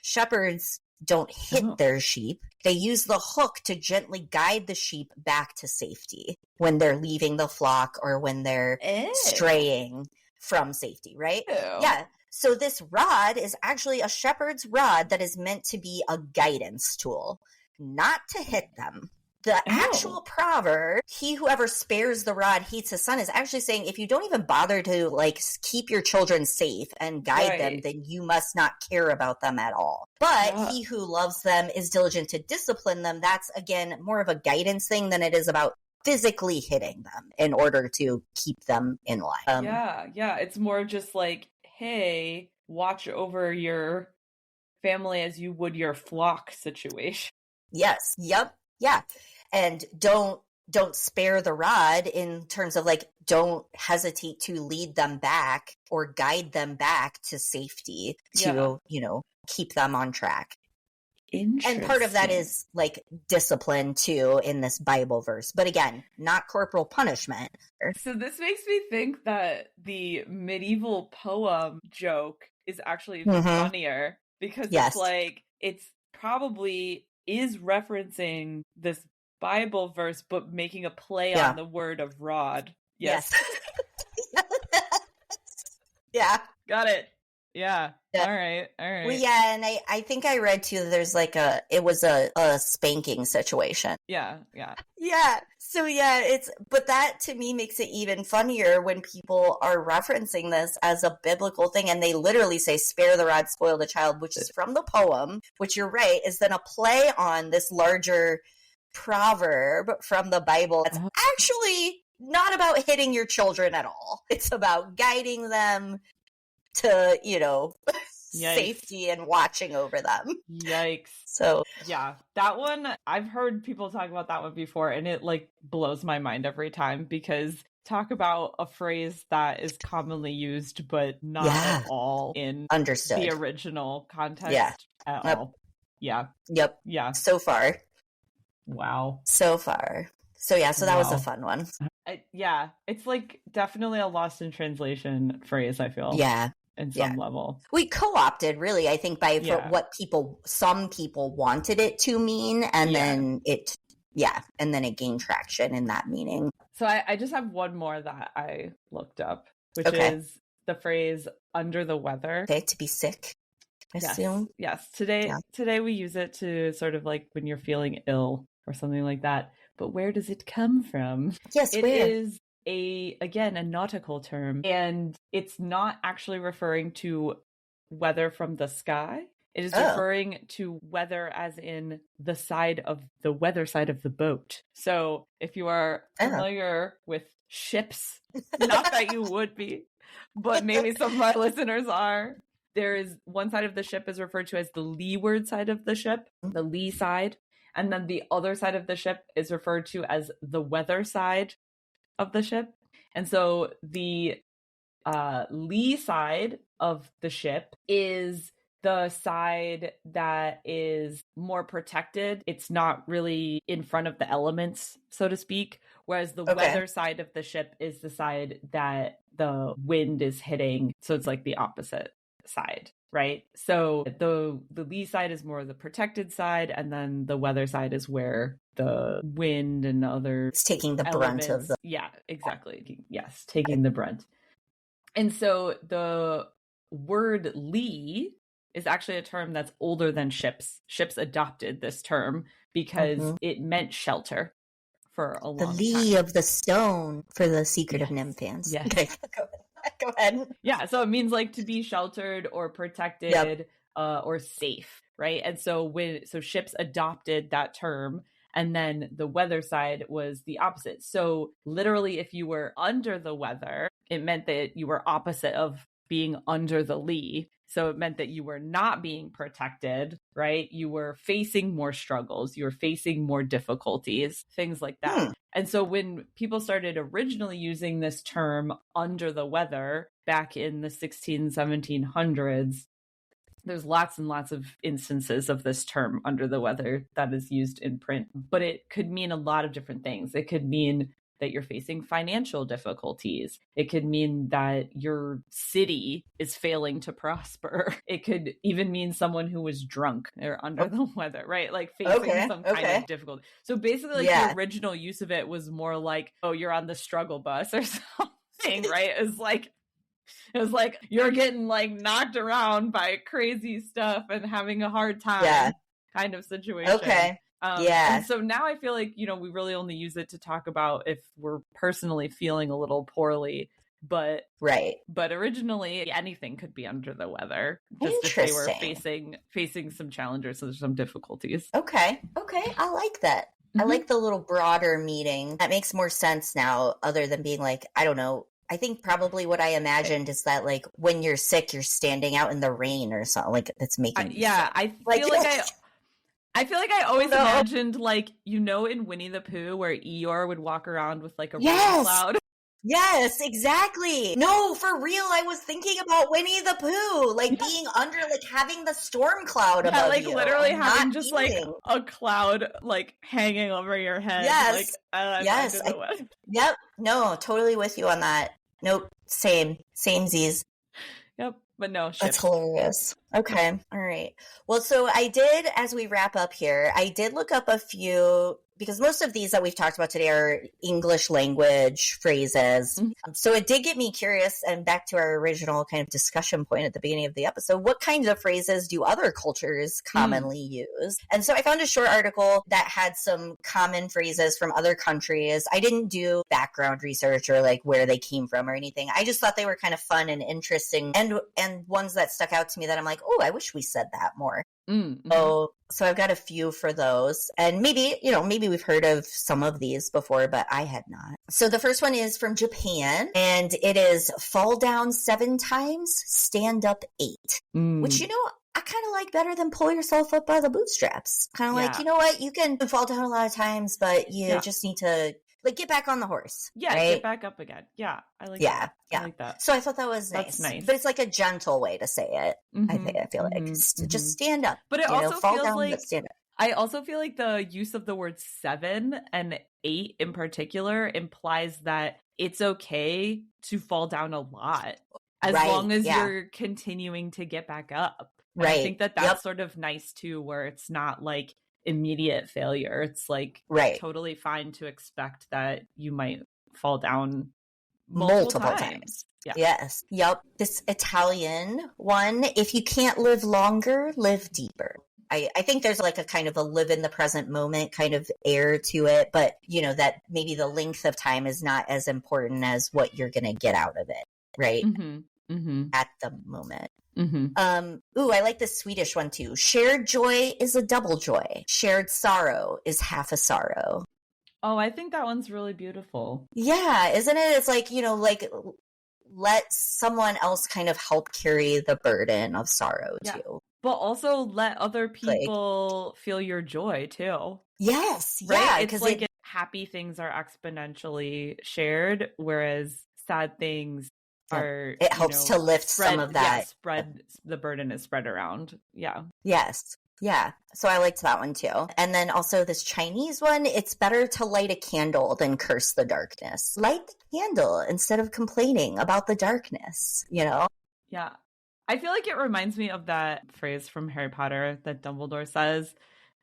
Shepherds don't hit their sheep. They use the hook to gently guide the sheep back to safety when they're leaving the flock or when they're straying from safety, right? Yeah. So this rod is actually a shepherd's rod that is meant to be a guidance tool, not to hit them. The actual proverb, "He whoever spares the rod hates his son," is actually saying if you don't even bother to like keep your children safe and guide them, then you must not care about them at all. But he who loves them is diligent to discipline them. That's, again, more of a guidance thing than it is about physically hitting them in order to keep them in line. It's more just like, hey, watch over your family as you would your flock situation. Yes. Yep. Yeah. And don't spare the rod in terms of like, don't hesitate to lead them back or guide them back to safety to, keep them on track. And part of that is like discipline too in this Bible verse. But again, not corporal punishment. So this makes me think that the medieval poem joke is actually funnier because it's like, it's probably is referencing this Bible verse, but making a play on the word of rod. Yes. Yeah. Got it. Yeah. All right. Well, yeah, and I think I read too that there's like it was a spanking situation. Yeah. So but that to me makes it even funnier when people are referencing this as a biblical thing, and they literally say, "Spare the rod, spoil the child," which is from the poem, which you're right, is then a play on this larger proverb from the Bible. It's actually not about hitting your children at all. It's about guiding them to, safety and watching over them. Yikes. So yeah, that one, I've heard people talk about that one before, and it like blows my mind every time, because talk about a phrase that is commonly used but not at all in the original context at all. Yeah. Yep. Yeah. So far. Wow. So far. So yeah, so that was a fun one. Yeah, it's like definitely a lost in translation phrase, I feel. Yeah. In some level. We co-opted, really, I think, by for what some people wanted it to mean, and then it gained traction in that meaning. So I just have one more that I looked up, which is the phrase "under the weather." Okay, to be sick, I assume. Yes. Today we use it to sort of like when you're feeling ill or something like that. But where does it come from? Yes, it where? is a nautical term, and it's not actually referring to weather from the sky. It is referring to weather as in the weather side of the boat. So if you are familiar with ships, not that you would be, but maybe some of our listeners are, there is one side of the ship is referred to as the leeward side of the ship, the lee side. And then the other side of the ship is referred to as the weather side of the ship. And so the lee side of the ship is the side that is more protected. It's not really in front of the elements, so to speak. Whereas the weather side of the ship is the side that the wind is hitting. So it's like the opposite side, right? So the lee side is more the protected side, and then the weather side is where the wind and other it's taking the elements, brunt of the exactly. Yes, taking the brunt. And so the word lee is actually a term that's older than ships. Ships adopted this term because it meant shelter for a long time. The lee of the stone for the Secret of Nim fans. Yes. Okay, go ahead. Yeah, so it means like to be sheltered or protected or safe, right? And so ships adopted that term, and then the weather side was the opposite. So literally, if you were under the weather, it meant that you were opposite of being under the lee. So it meant that you were not being protected, right? You were facing more struggles. You were facing more difficulties, things like that. And so when people started originally using this term under the weather back in the 1700s, there's lots and lots of instances of this term under the weather that is used in print, but it could mean a lot of different things. It could mean that you're facing financial difficulties. It could mean that your city is failing to prosper. It could even mean someone who was drunk or under the weather, right? Like facing some kind of difficulty. So basically, like the original use of it was more like, oh, you're on the struggle bus or something, right? It was like you're getting like knocked around by crazy stuff and having a hard time kind of situation. And so now I feel like, we really only use it to talk about if we're personally feeling a little poorly. But originally anything could be under the weather. Just if they were facing some challenges or some difficulties. Okay. I like that. I like the little broader meaning. That makes more sense now, other than being like, I don't know. I think probably what I imagined is that like when you're sick, you're standing out in the rain or something like that's making you sick. I feel like I always imagined like, in Winnie the Pooh where Eeyore would walk around with like a rain cloud. Yes, exactly. No, for real. I was thinking about Winnie the Pooh, like being under, like having the storm cloud above like you. Literally having just like a cloud like hanging over your head. Yes. Yes. Yep. No, totally with you on that. Nope. Samesies. Yep. But no, ships. That's hilarious. Okay. All right. Well, so I did, as we wrap up here, I did look up a few, because most of these that we've talked about today are English language phrases. So it did get me curious, and back to our original kind of discussion point at the beginning of the episode, what kinds of phrases do other cultures commonly use? And so I found a short article that had some common phrases from other countries. I didn't do background research or like where they came from or anything. I just thought they were kind of fun and interesting, and ones that stuck out to me that I'm like, oh, I wish we said that more. So I've got a few for those, and maybe we've heard of some of these before, but I had not. So the first one is from Japan, and it is fall down 7 times, stand up 8, which, I kind of like better than pull yourself up by the bootstraps. Kind of like, you know what, you can fall down a lot of times, but you just need to like get back on the horse. Yeah, right? Get back up again. Yeah, I like that. Yeah. I like that. So I thought that was nice. That's nice. But it's like a gentle way to say it. I feel like. Just stand up. But it also fall feels down, like but stand up. I also feel like the use of the word 7 and 8 in particular implies that it's okay to fall down a lot as long as you're continuing to get back up. And I think that that's sort of nice too, where it's not like immediate failure. It's like totally fine to expect that you might fall down multiple times. Yeah. Yes. Yep. This Italian one, if you can't live longer, live deeper. I think there's like a kind of a live in the present moment kind of air to it, but that maybe the length of time is not as important as what you're going to get out of it, right? At the moment. I like the Swedish one too. Shared joy is a double joy. Shared sorrow is half a sorrow. Oh, I think that one's really beautiful. Yeah, isn't it? It's like, let someone else kind of help carry the burden of sorrow too. But also let other people feel your joy too. Yes. Right? Yeah. It's like happy things are exponentially shared, whereas sad things are, it helps to lift some of that. Spread the burden is spread around. Yeah. Yes. Yeah. So I liked that one too. And then also this Chinese one, it's better to light a candle than curse the darkness. Light the candle instead of complaining about the darkness, Yeah. I feel like it reminds me of that phrase from Harry Potter that Dumbledore says,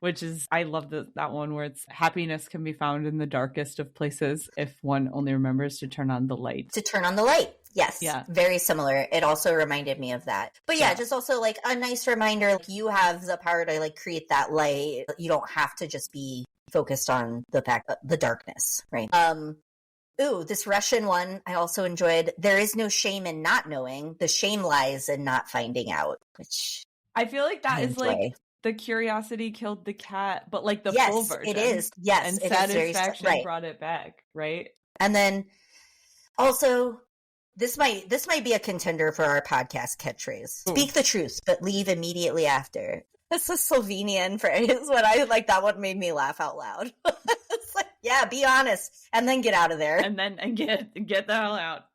which is, I love that one where it's happiness can be found in the darkest of places if one only remembers to turn on the light. To turn on the light. Yes. Yeah. Very similar. It also reminded me of that. But just also like a nice reminder, like you have the power to like create that light. You don't have to just be focused on the darkness, right? This Russian one I also enjoyed. There is no shame in not knowing. The shame lies in not finding out, which I feel like that is like the curiosity killed the cat, but like the full version. It is. Yes. And satisfaction brought it back, right? And then also this might be a contender for our podcast catchphrase. Speak the truth, but leave immediately after. That's a Slovenian phrase, but I like that one made me laugh out loud. It's like, be honest, and then get out of there, and get the hell out.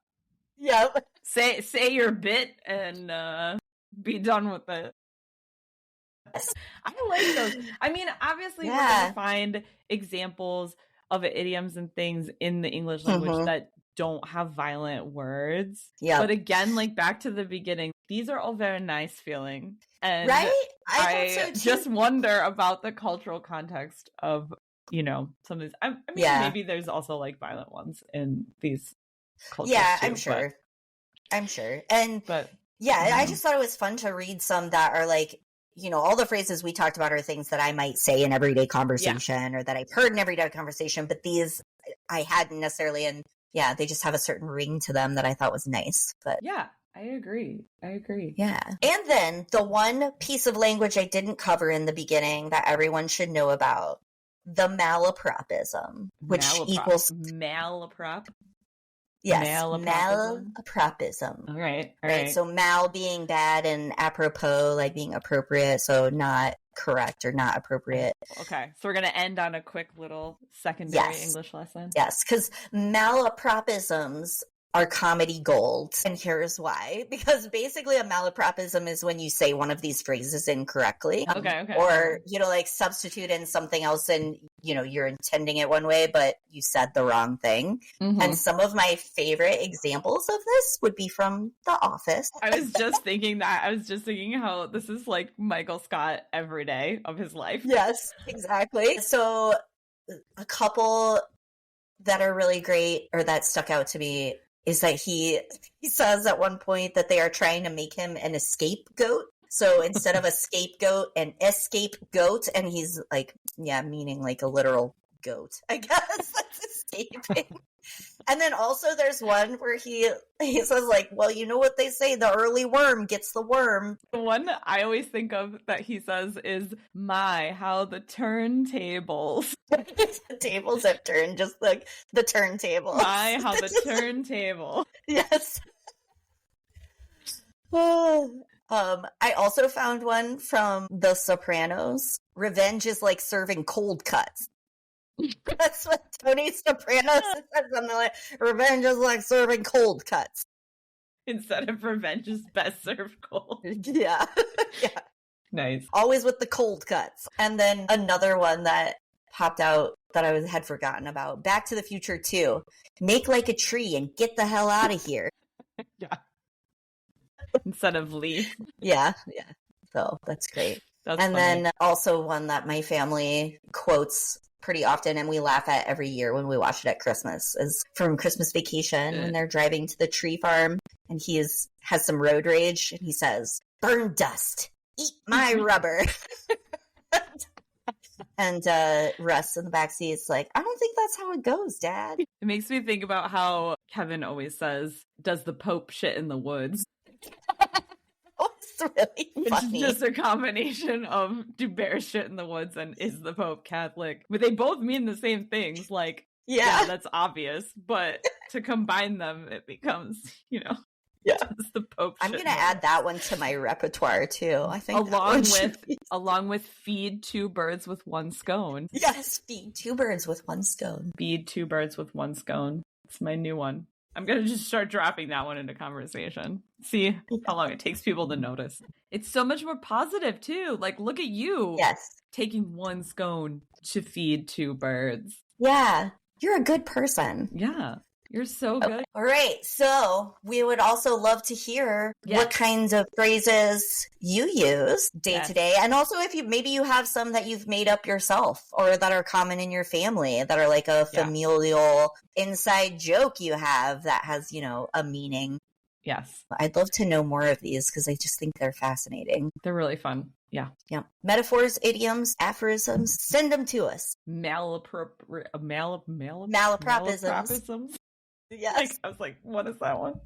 Yep. Say your bit and be done with it. I like those. I mean, obviously, we're going to find examples of idioms and things in the English language that don't have violent words. Yeah. But again, like back to the beginning, these are all very nice feeling. And right? I just wonder about the cultural context of, some of these. I mean, maybe there's also like violent ones in these cultures. Yeah, too, I'm sure. And I just thought it was fun to read some that are like, all the phrases we talked about are things that I might say in everyday conversation or that I've heard in everyday conversation, but these I hadn't necessarily. And they just have a certain ring to them that I thought was nice. But I agree. Yeah. And then the one piece of language I didn't cover in the beginning that everyone should know about, the malapropism, which equals malaprop. Yes, malapropism. All right. So mal being bad and apropos like being appropriate, so not correct or not appropriate. Okay, so we're going to end on a quick little secondary English lesson. Yes, because malapropisms are comedy gold. And here's why. Because basically a malapropism is when you say one of these phrases incorrectly. Okay. Or, like substitute in something else and, you're intending it one way, but you said the wrong thing. Mm-hmm. And some of my favorite examples of this would be from The Office. I was just thinking that. I was just thinking how this is like Michael Scott every day of his life. Yes, exactly. So a couple that are really great or that stuck out to me is that he says at one point that they are trying to make him an scapegoat. So instead of a scapegoat, an escapegoat, and he's like, meaning like a literal goat, I guess. That's escaping. And then also there's one where he says like, well, you know what they say, the early worm gets the worm. The one I always think of that he says is, my, how the turntables. The tables have turned, just like the turntable. My, how the turntable. Yes. I also found one from The Sopranos. Revenge is like serving cold cuts. That's what Tony Soprano said. Something like, revenge is like serving cold cuts. Instead of revenge is best served cold. Yeah. Nice. Always with the cold cuts. And then another one that popped out that I had forgotten about. Back to the Future 2. Make like a tree and get the hell out of here. Yeah. Instead of leave. Yeah. So that's great. That's and funny. then also one that my family quotes pretty often and we laugh at every year when we watch it at Christmas is from Christmas Vacation when they're driving to the tree farm and he has some road rage and he says, "Burn dust, eat my rubber." And Russ in the backseat is like, "I don't think that's how it goes, Dad." It makes me think about how Kevin always says, "Does the Pope shit in the woods?" It's really funny. It's just a combination of do bears shit in the woods and is the Pope Catholic? But they both mean the same things. Like, yeah, that's obvious. But to combine them, it becomes, does the Pope I'm shit going to add that one to my repertoire too. I think along with feed two birds with one scone. Yes, feed two birds with one scone. Feed two birds with one scone. It's my new one. I'm going to just start dropping that one into conversation. See how long it takes people to notice. It's so much more positive, too. Like, look at you. Yes. Taking one scone to feed two birds. Yeah. You're a good person. Yeah. You're so good. All right. So we would also love to hear what kinds of phrases you use day to day. And also if you have some that you've made up yourself or that are common in your family that are like a familial inside joke you have that has, a meaning. Yes. I'd love to know more of these because I just think they're fascinating. They're really fun. Yeah. Yeah. Metaphors, idioms, aphorisms, send them to us. Malapropisms. Yes. I was like, what is that one?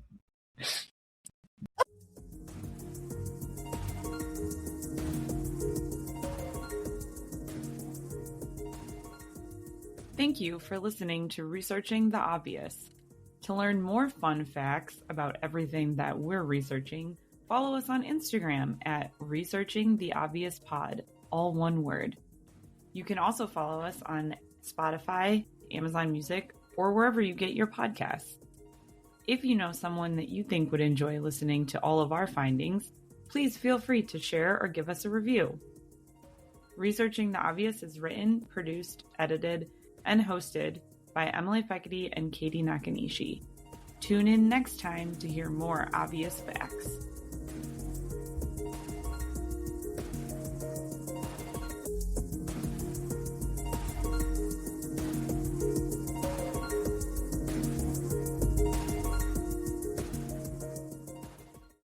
Thank you for listening to Researching the Obvious. To learn more fun facts about everything that we're researching, follow us on Instagram at Researching the Obvious Pod, all one word. You can also follow us on Spotify, Amazon Music, or wherever you get your podcasts. If you know someone that you think would enjoy listening to all of our findings, please feel free to share or give us a review. Researching the Obvious is written, produced, edited, and hosted by Emily Fekete and Katie Nakanishi. Tune in next time to hear more obvious facts.